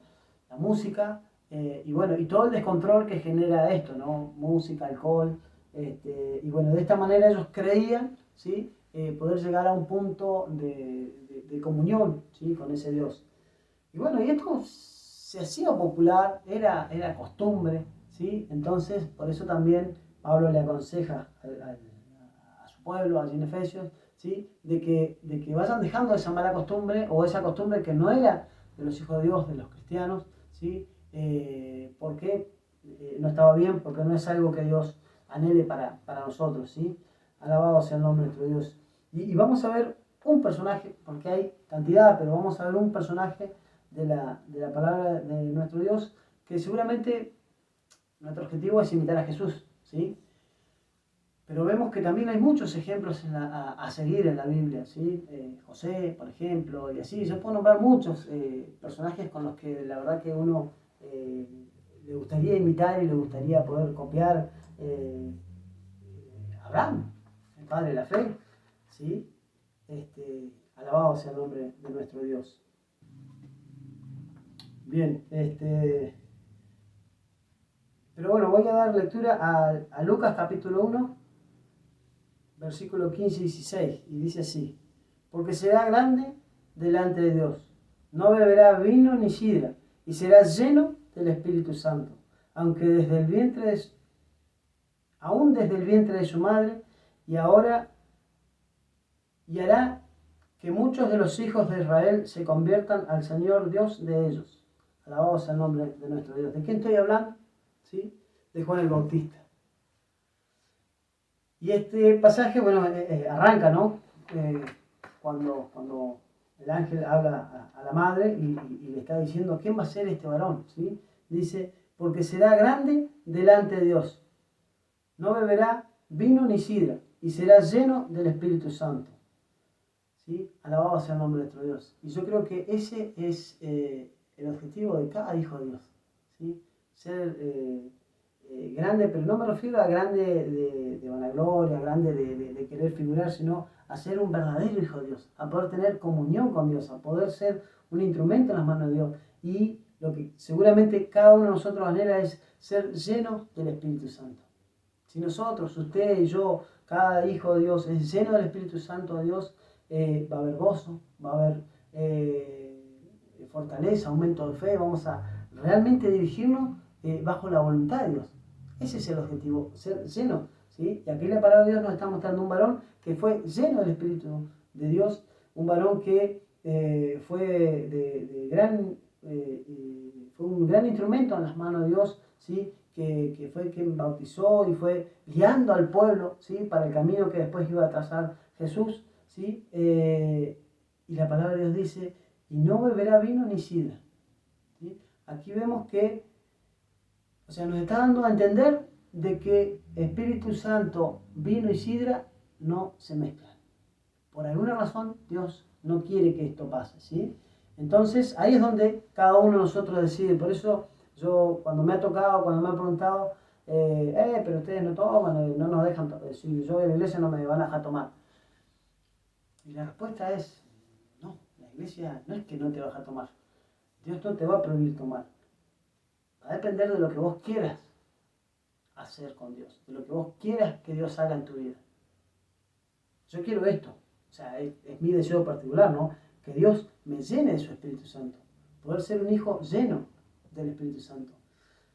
la música, y bueno, y todo el descontrol que genera esto, ¿no? Música, alcohol, y bueno, de esta manera ellos creían, ¿sí?, poder llegar a un punto de comunión, ¿sí?, con ese Dios. Y bueno, y esto se hacía popular, era costumbre, ¿sí? Entonces, por eso también Pablo le aconseja a su pueblo, allí en Efesios, ¿sí? De que vayan dejando esa mala costumbre o esa costumbre que no era de los hijos de Dios, de los cristianos, ¿sí? Porque no estaba bien, porque no es algo que Dios anhele para nosotros, ¿sí? Alabado sea el nombre de nuestro Dios. Y vamos a ver un personaje, porque hay cantidad, pero vamos a ver un personaje de la palabra de nuestro Dios, que seguramente nuestro objetivo es imitar a Jesús, ¿sí? Pero vemos que también hay muchos ejemplos a seguir en la Biblia, ¿sí? José, por ejemplo, y así. Yo puedo nombrar muchos personajes con los que la verdad que uno le gustaría imitar y le gustaría poder copiar. Abraham, el padre de la fe, ¿sí? Alabado sea el nombre de nuestro Dios. Bien, pero bueno, voy a dar lectura a Lucas capítulo 1, versículo 15 y 16, y dice así: porque será grande delante de Dios, no beberá vino ni sidra, y será lleno del Espíritu Santo, aún desde el vientre de su madre, y ahora, y hará que muchos de los hijos de Israel se conviertan al Señor Dios de ellos. Alabado sea el nombre de nuestro Dios. ¿De quién estoy hablando? ¿Sí? De Juan el Bautista. Y este pasaje, bueno, arranca, ¿no? Cuando el ángel habla a la madre y le está diciendo, ¿quién va a ser este varón? ¿Sí? Dice, porque será grande delante de Dios. No beberá vino ni sidra, y será lleno del Espíritu Santo. ¿Sí? Alabado sea el nombre de nuestro Dios. Y yo creo que ese es el objetivo de cada hijo de Dios. ¿Sí? Ser grande, pero no me refiero a grande de vanagloria, grande de querer figurar, sino a ser un verdadero hijo de Dios, a poder tener comunión con Dios, a poder ser un instrumento en las manos de Dios. Y lo que seguramente cada uno de nosotros anhela es ser lleno del Espíritu Santo. Si nosotros, usted y yo, cada hijo de Dios es lleno del Espíritu Santo de Dios, va a haber gozo, va a haber fortaleza, aumento de fe, vamos a realmente dirigirnos bajo la voluntad de Dios. Ese es el objetivo, ser lleno, ¿sí? Y aquí la palabra de Dios nos está mostrando un varón que fue lleno del Espíritu de Dios, un varón que fue fue un gran instrumento en las manos de Dios, ¿sí? Que fue quien bautizó y fue guiando al pueblo, ¿sí? Para el camino que después iba a trazar Jesús, ¿sí? Y la palabra de Dios dice, y no beberá vino ni sidra. ¿Sí? Aquí vemos que, o sea, nos está dando a entender de que Espíritu Santo, vino y sidra no se mezclan. Por alguna razón Dios no quiere que esto pase, ¿sí? Entonces ahí es donde cada uno de nosotros decide. Por eso yo cuando me ha tocado, cuando me han preguntado, pero ustedes no toman, no nos dejan tomar. Si yo voy a la iglesia no me van a dejar tomar. Y la respuesta es, no, la iglesia no es que no te va a dejar tomar. Dios no te va a prohibir tomar. Va a depender de lo que vos quieras hacer con Dios, de lo que vos quieras que Dios haga en tu vida. Yo quiero esto, o sea, es mi deseo particular, ¿no? Que Dios me llene de su Espíritu Santo, poder ser un hijo lleno del Espíritu Santo.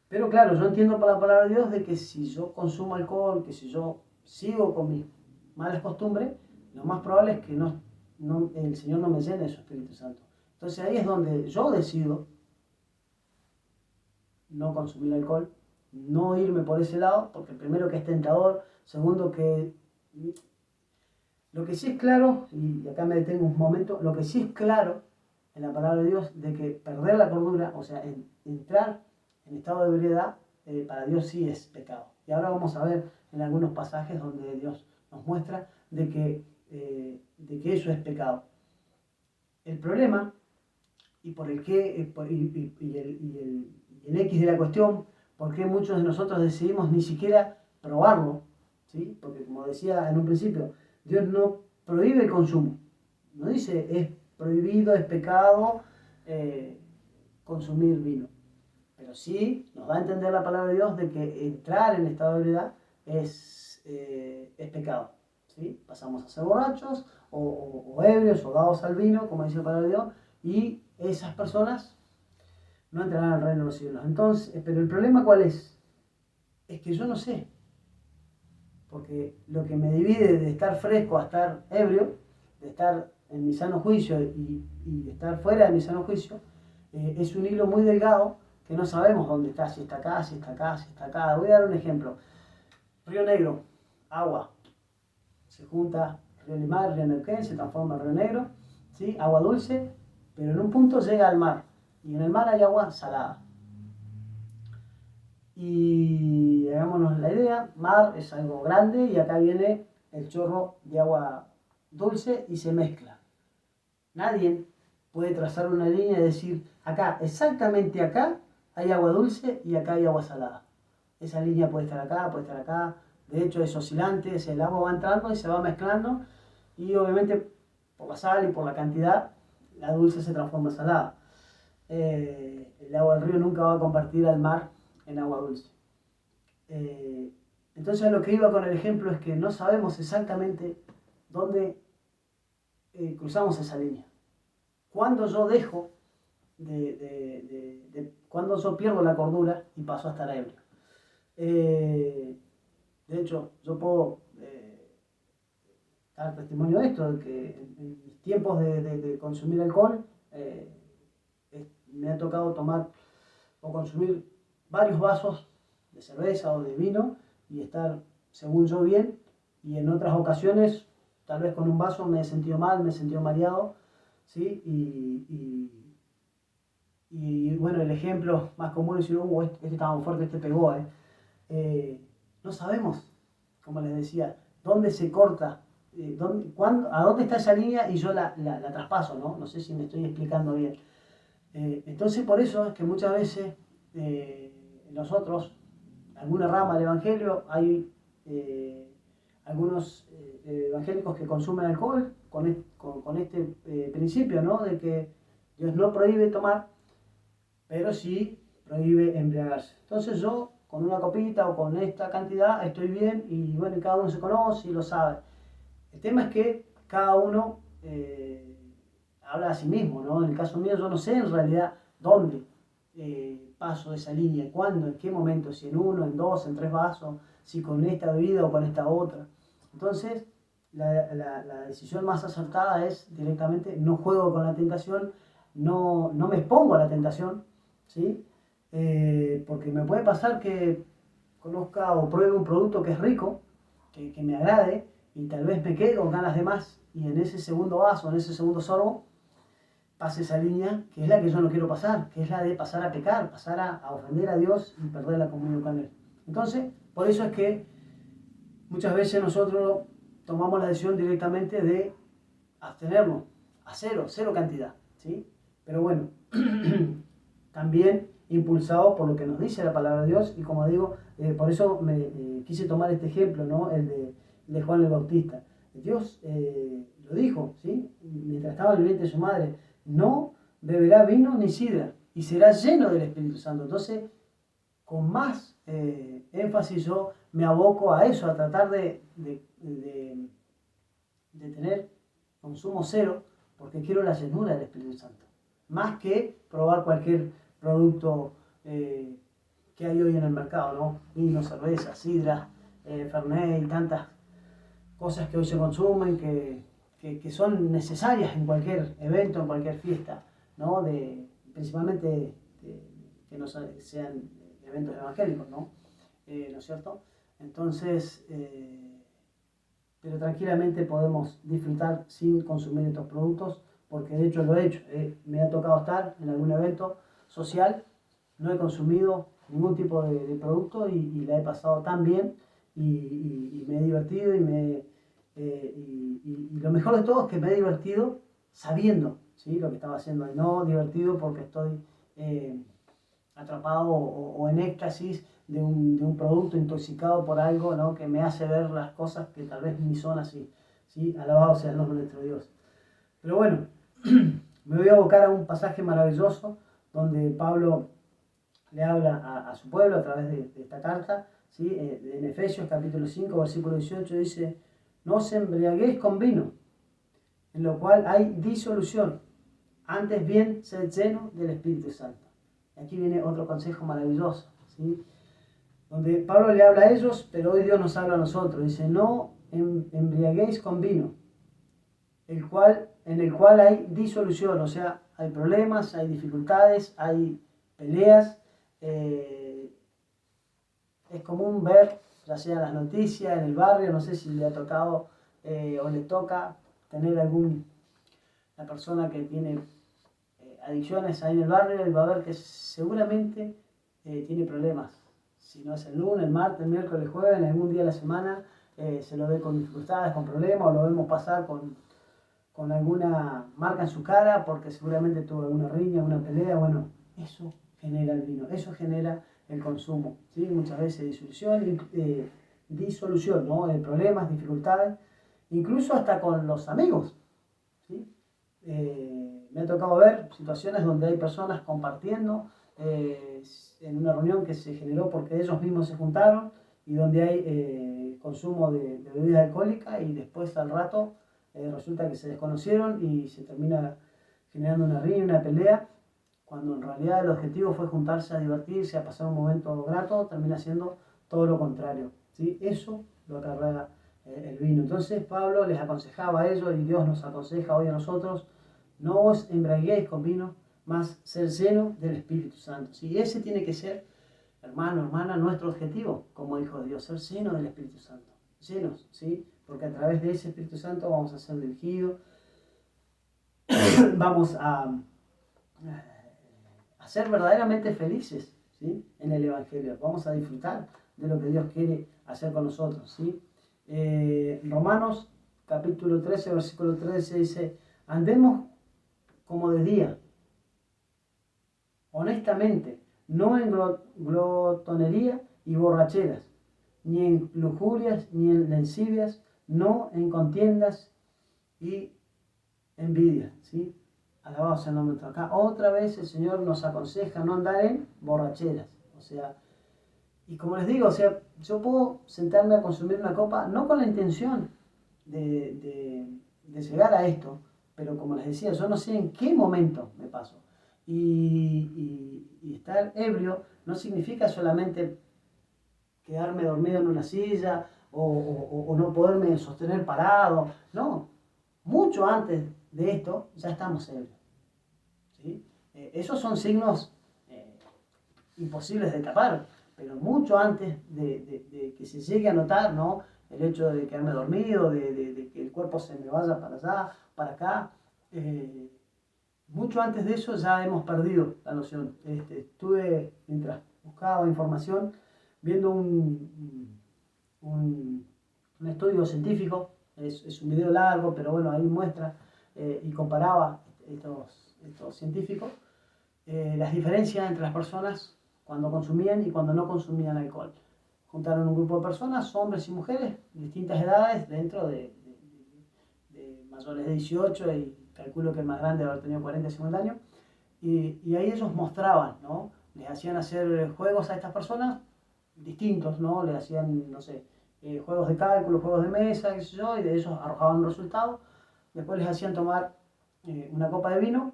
Pero claro, yo entiendo por la palabra de Dios de que si yo consumo alcohol, que si yo sigo con mis malas costumbres, lo más probable es que el Señor no me llene de su Espíritu Santo. Entonces ahí es donde yo decido no consumir alcohol, no irme por ese lado, porque primero que es tentador, segundo que lo que sí es claro, y acá me detengo un momento, lo que sí es claro en la palabra de Dios, de que perder la cordura, o sea, entrar en estado de ebriedad, para Dios sí es pecado. Y ahora vamos a ver en algunos pasajes donde Dios nos muestra de que eso es pecado. El problema, y por el qué, y el X de la cuestión, por qué muchos de nosotros decidimos ni siquiera probarlo, ¿sí? Porque como decía en un principio, Dios no prohíbe el consumo, no dice es prohibido, es pecado consumir vino, pero sí nos da a entender la palabra de Dios de que entrar en estado de ebriedad es pecado, ¿sí? Pasamos a ser borrachos o ebrios o dados al vino, como dice la palabra de Dios, y esas personas no entrarán al reino de los cielos. Entonces, pero el problema ¿cuál es? Es que yo no sé. porque lo que me divide de estar fresco a estar ebrio, de estar en mi sano juicio y estar fuera de mi sano juicio, es un hilo muy delgado que no sabemos dónde está, si está acá, si está acá, si está acá. Voy a dar un ejemplo. Río Negro, agua, se junta Río Limar, Río Neuquén, se transforma en Río Negro, ¿sí? Agua dulce, pero en un punto llega al mar, y en el mar hay agua salada. Y hagámonos la idea, mar es algo grande y acá viene el chorro de agua dulce y se mezcla. Nadie puede trazar una línea y decir, acá, exactamente acá, hay agua dulce y acá hay agua salada. Esa línea puede estar acá, puede estar acá. De hecho es oscilante, el agua va entrando y se va mezclando y obviamente por la sal y por la cantidad, la dulce se transforma en salada. El agua del río nunca va a compartir al mar en agua dulce. Entonces lo que iba con el ejemplo es que no sabemos exactamente dónde cruzamos esa línea. Cuando yo dejo cuando yo pierdo la cordura y paso a estar ebrio. De hecho, yo puedo dar testimonio de esto, de que en mis tiempos de consumir alcohol, me ha tocado tomar o consumir varios vasos de cerveza o de vino y estar, según yo, bien, y en otras ocasiones, tal vez con un vaso me he sentido mal, me he sentido mareado, ¿sí? Y bueno, el ejemplo más común es decir, este estaba muy fuerte, este pegó, no sabemos, como les decía, dónde se corta, a dónde está esa línea y yo la traspaso, ¿no? No sé si me estoy explicando bien. Entonces, por eso es que muchas veces nosotros, alguna rama del Evangelio, hay algunos evangélicos que consumen alcohol con este principio, ¿no? De que Dios no prohíbe tomar, pero sí prohíbe embriagarse. Entonces yo, con una copita o con esta cantidad, estoy bien y bueno, cada uno se conoce y lo sabe. El tema es que cada uno habla a sí mismo, ¿no? En el caso mío yo no sé en realidad dónde paso esa línea, cuándo, en qué momento, si en uno, en dos, en tres vasos, si con esta bebida o con esta otra. Entonces, la decisión más acertada es directamente no juego con la tentación, no me expongo a la tentación, ¿sí? Porque me puede pasar que conozca o pruebe un producto que es rico, que me agrade, y tal vez me quede con ganas de más, y en ese segundo vaso, en ese segundo sorbo, pase esa línea, que es la que yo no quiero pasar, que es la de pasar a pecar, pasar a ofender a Dios y perder la comunión con Él. Entonces, por eso es que muchas veces nosotros tomamos la decisión directamente de abstenernos a cero cantidad, ¿sí? Pero bueno, también impulsado por lo que nos dice la palabra de Dios, y como digo, por eso me quise tomar este ejemplo, ¿no? El de Juan el Bautista. Dios lo dijo, ¿sí? Mientras estaba en el vientre de su madre, no beberá vino ni sidra, y será lleno del Espíritu Santo. Entonces, con más énfasis yo me aboco a eso, a tratar de tener consumo cero, porque quiero la llenura del Espíritu Santo. Más que probar cualquier producto que hay hoy en el mercado, ¿no? Vino, cerveza, sidra, Fernet y tantas cosas que hoy se consumen que son necesarias en cualquier evento, en cualquier fiesta, ¿no? Principalmente que no sean eventos evangélicos, ¿no? ¿No es cierto? Entonces, pero tranquilamente podemos disfrutar sin consumir estos productos, porque de hecho lo he hecho. Me ha tocado estar en algún evento social, no he consumido ningún tipo de producto y la he pasado tan bien y me he divertido y lo mejor de todo es que me he divertido sabiendo, ¿sí? Lo que estaba haciendo y no divertido porque estoy atrapado o en éxtasis de un producto, intoxicado por algo, ¿no? Que me hace ver las cosas que tal vez ni son así, ¿sí? Alabado sea el nombre de nuestro Dios. Pero bueno, me voy a abocar a un pasaje maravilloso donde Pablo le habla a su pueblo a través de esta carta, ¿sí? En Efesios capítulo 5, versículo 18 dice: no os embriaguéis con vino, en lo cual hay disolución, antes bien sed lleno del Espíritu Santo. Aquí viene otro consejo maravilloso, ¿sí? donde Pablo le habla a ellos, pero hoy Dios nos habla a nosotros. Dice, no embriaguéis con vino, en el cual hay disolución, o sea, hay problemas, hay dificultades, hay peleas. Es común ver, ya sea en las noticias, en el barrio, no sé si le ha tocado o le toca tener una persona que tiene adicciones ahí en el barrio, y va a ver que seguramente tiene problemas. Si no es el lunes, el martes, el miércoles, el jueves, en algún día de la semana se lo ve con dificultades, con problemas, o lo vemos pasar con alguna marca en su cara porque seguramente tuvo alguna riña, alguna pelea. Bueno, eso genera el vino, eso genera el consumo, ¿sí? Muchas veces disolución, ¿no? Problemas, dificultades, incluso hasta con los amigos, ¿sí? Me ha tocado ver situaciones donde hay personas compartiendo en una reunión que se generó porque ellos mismos se juntaron y donde hay consumo de bebidas alcohólicas, y después al rato resulta que se desconocieron y se termina generando una riña, una pelea, cuando en realidad el objetivo fue juntarse a divertirse, a pasar un momento grato. Termina siendo todo lo contrario, ¿sí? Eso lo acarrea el vino. Entonces Pablo les aconsejaba a ellos, y Dios nos aconseja hoy a nosotros: no os embriaguéis con vino, más ser lleno del Espíritu Santo. ¿Sí? Ese tiene que ser, hermano, hermana, nuestro objetivo como hijos de Dios, ser llenos del Espíritu Santo. Llenos, ¿sí? Porque a través de ese Espíritu Santo vamos a ser dirigidos, vamos a ser verdaderamente felices, ¿sí? En el Evangelio. Vamos a disfrutar de lo que Dios quiere hacer con nosotros, ¿sí? Romanos capítulo 13, versículo 13 dice: andemos como de día, honestamente, no en glotonería y borracheras, ni en lujurias, ni en lascivias, no en contiendas y envidias, ¿sí? Alabado sea el nombre de Dios. Acá otra vez el Señor nos aconseja no andar en borracheras, o sea, y como les digo, o sea, yo puedo sentarme a consumir una copa no con la intención de llegar a esto, pero como les decía, yo no sé en qué momento me paso. Y estar ebrio no significa solamente quedarme dormido en una silla o no poderme sostener parado. No, mucho antes de esto ya estamos ebrios, ¿sí? Esos son signos imposibles de tapar, pero mucho antes de que se llegue a notar, ¿no? El hecho de quedarme dormido, de que el cuerpo se me vaya para allá, para acá, mucho antes de eso ya hemos perdido la noción. Estuve, mientras buscaba información, viendo un estudio científico. Es un video largo, pero bueno, ahí muestra y comparaba estos científicos las diferencias entre las personas cuando consumían y cuando no consumían alcohol. Juntaron un grupo de personas, hombres y mujeres, distintas edades, dentro de mayores de 18, y calculo que el más grande debe haber tenido 40, 50 años, y ahí ellos mostraban, ¿no? Les hacían hacer juegos a estas personas distintos, ¿no? Les hacían, no sé, juegos de cálculo, juegos de mesa, qué sé yo, y de ellos arrojaban un resultado. Después les hacían tomar una copa de vino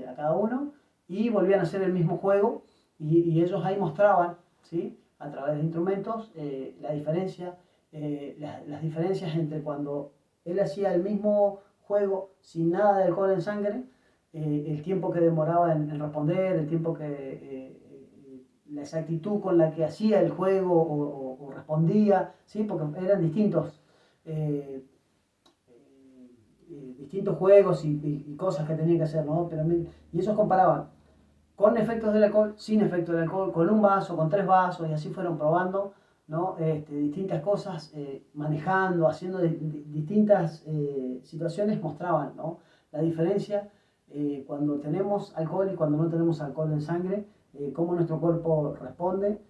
a cada uno, y volvían a hacer el mismo juego, y ellos ahí mostraban, ¿sí? A través de instrumentos la diferencia, las diferencias entre cuando él hacía el mismo juego sin nada de alcohol en sangre, el tiempo que demoraba en responder, el tiempo la exactitud con la que hacía el juego o respondía, ¿sí? Porque eran distintos juegos y cosas que tenían que hacer, ¿no? Y ellos comparaban con efectos del alcohol, sin efectos del alcohol, con un vaso, con 3 vasos, y así fueron probando, ¿no? Distintas cosas, manejando, haciendo distintas situaciones, mostraban, ¿no? La diferencia cuando tenemos alcohol y cuando no tenemos alcohol en sangre, cómo nuestro cuerpo responde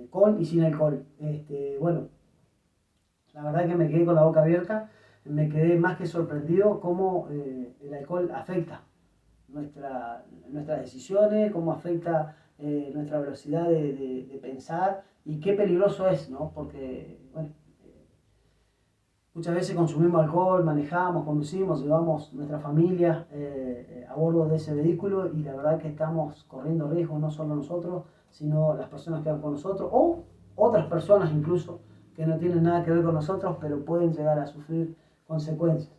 con y sin alcohol. Bueno, la verdad que me quedé con la boca abierta, me quedé más que sorprendido cómo el alcohol afecta nuestras decisiones, cómo afecta nuestra velocidad de pensar, y qué peligroso es, ¿no? Porque, bueno, muchas veces consumimos alcohol, manejamos, conducimos, llevamos nuestra familia a bordo de ese vehículo, y la verdad que estamos corriendo riesgos, no solo nosotros, sino las personas que van con nosotros, o otras personas incluso, que no tienen nada que ver con nosotros, pero pueden llegar a sufrir consecuencias.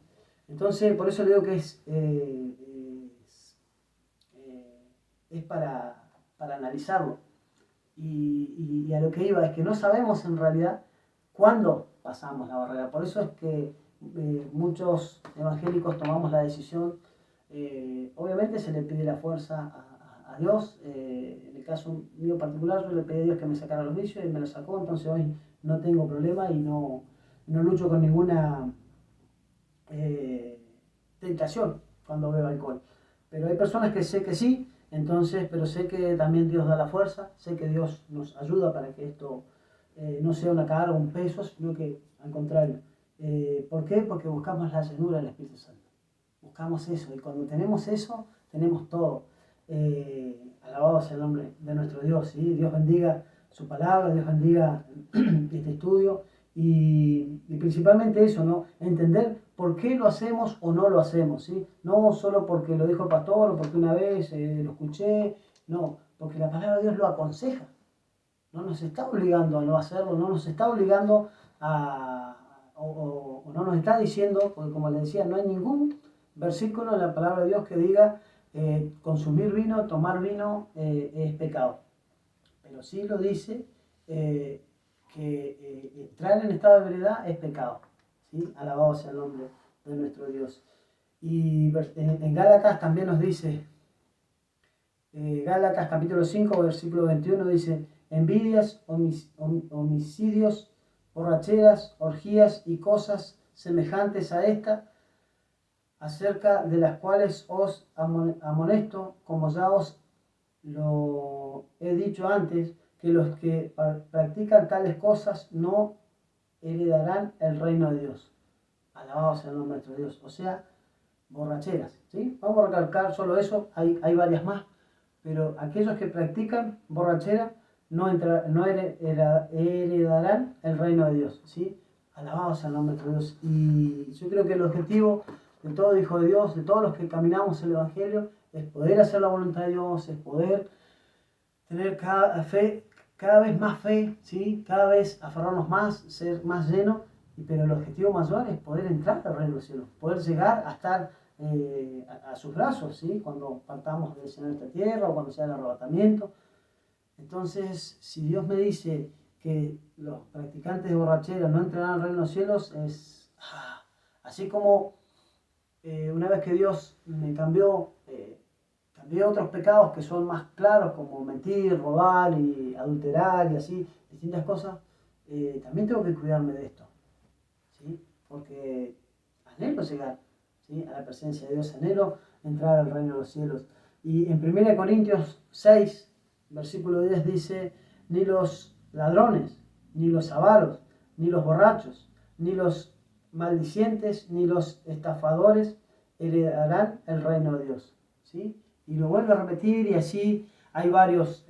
Entonces, por eso le digo que es para analizarlo. Y a lo que iba es que no sabemos en realidad cuándo pasamos la barrera. Por eso es que muchos evangélicos tomamos la decisión. Obviamente se le pide la fuerza a Dios. En el caso mío particular, yo le pedí a Dios que me sacara los vicios y me los sacó. Entonces hoy no tengo problema y no lucho con ninguna tentación cuando bebo alcohol. Pero hay personas que sé que sí. Entonces, pero sé que también Dios da la fuerza, sé que Dios nos ayuda para que esto no sea una carga, un peso, sino que al contrario. ¿Por qué? Porque buscamos la llenura del Espíritu Santo. Buscamos eso, y cuando tenemos eso, tenemos todo. Alabado sea el nombre de nuestro Dios, ¿sí? Dios bendiga su palabra, Dios bendiga este estudio, y principalmente eso, ¿no? Entender por qué lo hacemos o no lo hacemos, ¿sí? No solo porque lo dijo el pastor o porque una vez lo escuché, no, porque la palabra de Dios lo aconseja. No nos está obligando a no hacerlo, no nos está obligando o no nos está diciendo, porque como les decía, no hay ningún versículo en la palabra de Dios que diga consumir vino, tomar vino es pecado. Pero sí lo dice que entrar en estado de ebriedad es pecado. ¿Sí? Alabado sea el nombre de nuestro Dios. Y en Gálatas también nos dice, Gálatas capítulo 5, versículo 21 dice, envidias, homicidios, borracheras, orgías y cosas semejantes a esta, acerca de las cuales os amonesto, como ya os lo he dicho antes, que los que practican tales cosas no heredarán el reino de Dios. Alabado sea el nombre de nuestro Dios. O sea, borracheras, ¿sí? Vamos a recalcar solo eso, hay varias más, pero aquellos que practican borrachera no heredarán el reino de Dios, ¿sí? Alabado sea el nombre de nuestro Dios. Y yo creo que el objetivo de todo hijo de Dios, de todos los que caminamos el Evangelio, es poder hacer la voluntad de Dios, es poder tener cada vez más fe, ¿sí? Cada vez aferrarnos más, ser más llenos, pero el objetivo mayor es poder entrar al reino de los cielos, poder llegar a estar a sus brazos, ¿sí? Cuando partamos del Señor de esta tierra o cuando sea el arrebatamiento. Entonces, si Dios me dice que los practicantes de borrachera no entrarán al reino de los cielos, es así como una vez que Dios me cambió, cambié otros pecados que son más claros, como mentir, robar y adulterar y así, distintas cosas, también tengo que cuidarme de esto, ¿sí? Porque anhelo llegar, ¿sí? A la presencia de Dios, anhelo entrar al reino de los cielos. Y en 1 Corintios 6, versículo 10 dice, ni los ladrones, ni los avaros, ni los borrachos, ni los maldicientes, ni los estafadores heredarán el reino de Dios, ¿sí? Y lo vuelve a repetir, y así hay varios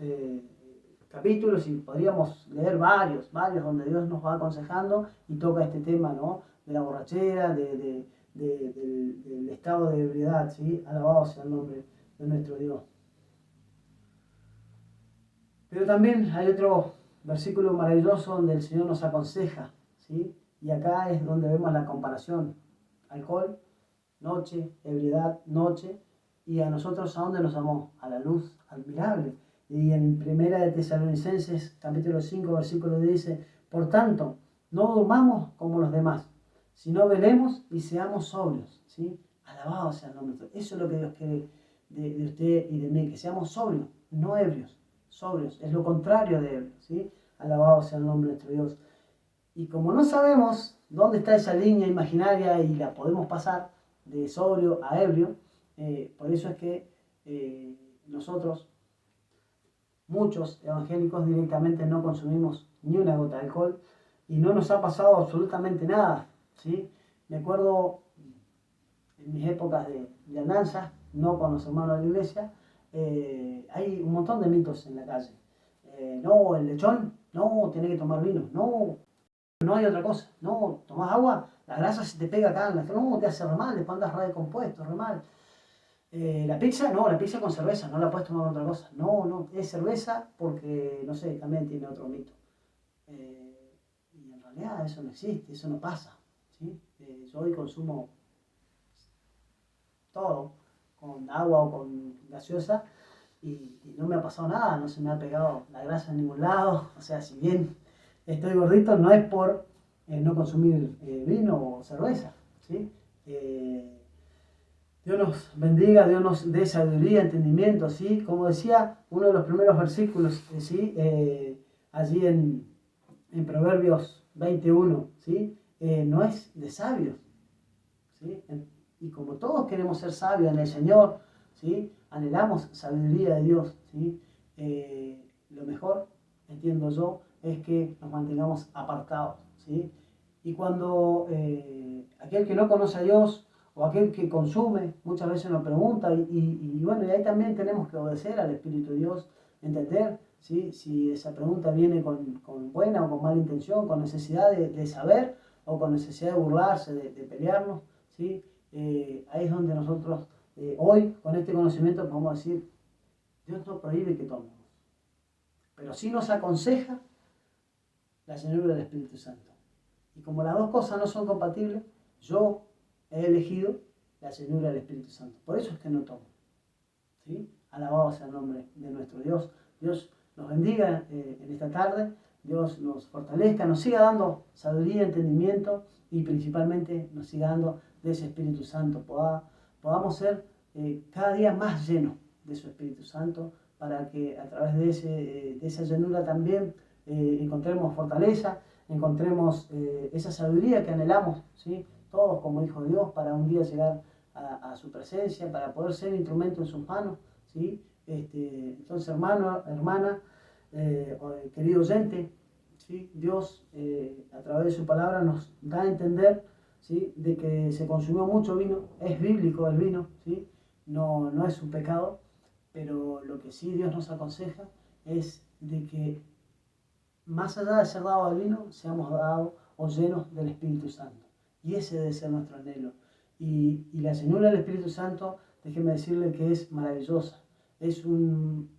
capítulos, y podríamos leer varios donde Dios nos va aconsejando y toca este tema, ¿no? De la borrachera, del estado de ebriedad, ¿sí? Alabado sea el nombre de nuestro Dios. Pero también hay otro versículo maravilloso donde el Señor nos aconseja, ¿sí? Y acá es donde vemos la comparación. Alcohol, noche, ebriedad, noche. Y a nosotros, ¿a dónde nos llamó? A la luz admirable. Y en Primera de Tesalonicenses, capítulo 5, versículo 10 dice, por tanto, no durmamos como los demás, sino velemos y seamos sobrios, ¿sí? Alabado sea el nombre de Dios. Eso es lo que Dios quiere de usted y de mí, que seamos sobrios, no ebrios, sobrios. Es lo contrario de ebrios, ¿sí? Alabado sea el nombre de nuestro Dios. Y como no sabemos dónde está esa línea imaginaria y la podemos pasar de sobrio a ebrio, por eso es que nosotros, muchos evangélicos, directamente no consumimos ni una gota de alcohol y no nos ha pasado absolutamente nada, ¿sí? Me acuerdo en mis épocas de andanza, no con los hermanos de la iglesia, hay un montón de mitos en la calle. No, el lechón, no, tiene que tomar vino, no hay otra cosa. No, tomás agua, la grasa se te pega acá, no, te hace re mal, después andas re descompuesto, re mal. La pizza, no, la pizza con cerveza, no la puedes tomar con otra cosa. No, es cerveza porque, no sé, también tiene otro mito. Y en realidad eso no existe, eso no pasa, ¿sí? Yo hoy consumo todo, con agua o con gaseosa, y no me ha pasado nada, no se me ha pegado la grasa en ningún lado. O sea, si bien estoy gordito, no es por no consumir vino o cerveza, ¿sí? Dios nos bendiga, Dios nos dé sabiduría, entendimiento, ¿sí? Como decía uno de los primeros versículos, ¿sí? Allí en Proverbios 21, ¿sí? No es de sabios, ¿sí? Y como todos queremos ser sabios en el Señor, ¿sí? Anhelamos sabiduría de Dios, ¿sí? Lo mejor, entiendo yo, es que nos mantengamos apartados, ¿sí? Y cuando aquel que no conoce a Dios o aquel que consume muchas veces nos pregunta, y bueno, y ahí también tenemos que obedecer al Espíritu de Dios, entender, ¿sí? Si esa pregunta viene con buena o con mala intención, con necesidad de saber o con necesidad de burlarse, de pelearnos, ¿sí? Ahí es donde nosotros hoy, con este conocimiento, podemos decir, Dios no prohíbe que tomemos, pero sí nos aconseja la llenura del Espíritu Santo. Y como las dos cosas no son compatibles, yo he elegido la llenura del Espíritu Santo. Por eso es que no tomo, ¿sí? Alabado sea el nombre de nuestro Dios. Dios nos bendiga en esta tarde, Dios nos fortalezca, nos siga dando sabiduría, entendimiento y principalmente nos siga dando de ese Espíritu Santo. Podamos ser cada día más llenos de su Espíritu Santo para que a través de esa llenura también encontremos fortaleza, encontremos esa sabiduría que anhelamos, ¿sí? Todos como hijos de Dios, para un día llegar a su presencia, para poder ser instrumento en sus manos, ¿sí? Entonces, hermano, hermana, querido oyente, ¿sí? Dios a través de su palabra nos da a entender, ¿sí? De que se consumió mucho vino, es bíblico el vino, ¿sí? No es un pecado, pero lo que sí Dios nos aconseja es de que más allá de ser dados al vino, seamos dados o llenos del Espíritu Santo. Y ese debe ser nuestro anhelo. Y la llenura del Espíritu Santo, déjeme decirle que es maravillosa. Es un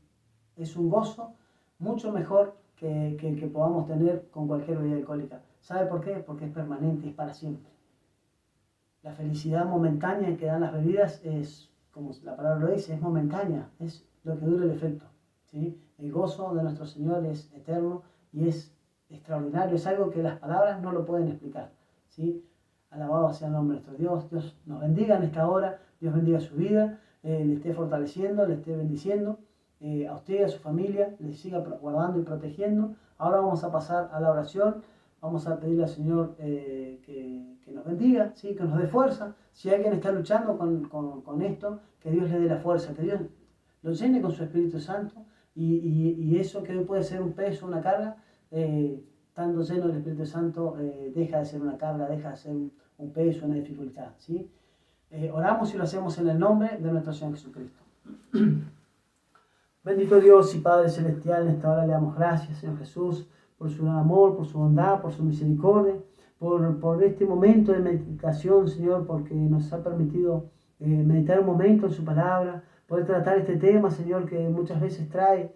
gozo mucho mejor que el que podamos tener con cualquier bebida alcohólica. ¿Sabe por qué? Porque es permanente, es para siempre. La felicidad momentánea que dan las bebidas es, como la palabra lo dice, es momentánea, es lo que dura el efecto, ¿sí? El gozo de nuestro Señor es eterno y es extraordinario, es algo que las palabras no lo pueden explicar, ¿sí? Alabado sea el nombre de nuestro Dios. Dios nos bendiga en esta hora, Dios bendiga su vida, le esté fortaleciendo, le esté bendiciendo, a usted y a su familia, le siga guardando y protegiendo. Ahora vamos a pasar a la oración. Vamos a pedirle al Señor que nos bendiga, ¿sí? Que nos dé fuerza. Si alguien está luchando con esto, que Dios le dé la fuerza, que Dios lo llene con su Espíritu Santo, y eso que hoy puede ser un peso, una carga, estando lleno del Espíritu Santo, deja de ser una carga, deja de ser un peso, una dificultad, ¿sí? Oramos y lo hacemos en el nombre de nuestro Señor Jesucristo. Bendito Dios y Padre Celestial, en esta hora le damos gracias, Señor Jesús, por su gran amor, por su bondad, por su misericordia, por este momento de meditación, Señor, porque nos ha permitido meditar un momento en su palabra, poder tratar este tema, Señor, que muchas veces trae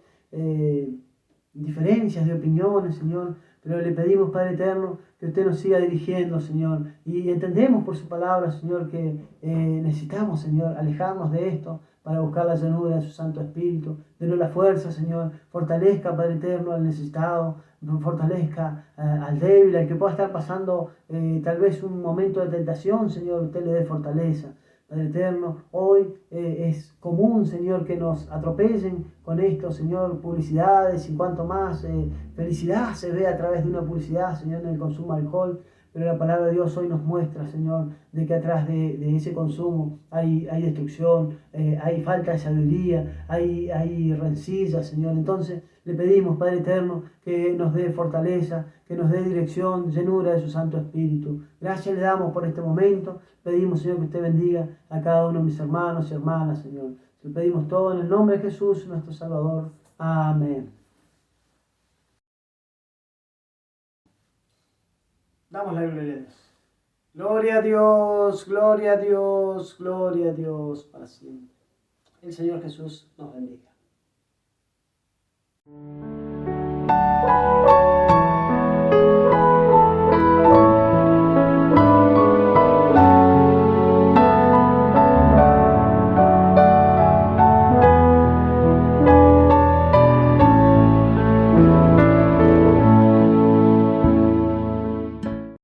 diferencias de opiniones, Señor, pero le pedimos, Padre Eterno, que usted nos siga dirigiendo, Señor, y entendemos por su palabra, Señor, que necesitamos, Señor, alejarnos de esto para buscar la llenura de su Santo Espíritu. Denos la fuerza, Señor, fortalezca, Padre Eterno, al necesitado, fortalezca al débil, al que pueda estar pasando tal vez un momento de tentación, Señor, usted le dé fortaleza. Padre Eterno, hoy es común, Señor, que nos atropellen con esto, Señor, publicidades y cuanto más felicidad se ve a través de una publicidad, Señor, en el consumo de alcohol. Pero la palabra de Dios hoy nos muestra, Señor, de que atrás de ese consumo hay destrucción, hay falta de sabiduría, hay rencillas, Señor. Entonces le pedimos, Padre Eterno, que nos dé fortaleza, que nos dé dirección, llenura de su Santo Espíritu. Gracias le damos por este momento. Pedimos, Señor, que usted bendiga a cada uno de mis hermanos y hermanas, Señor. Le pedimos todo en el nombre de Jesús, nuestro Salvador. Amén. Damos la gloria a Dios. Gloria a Dios, gloria a Dios, gloria a Dios para siempre. El Señor Jesús nos bendiga.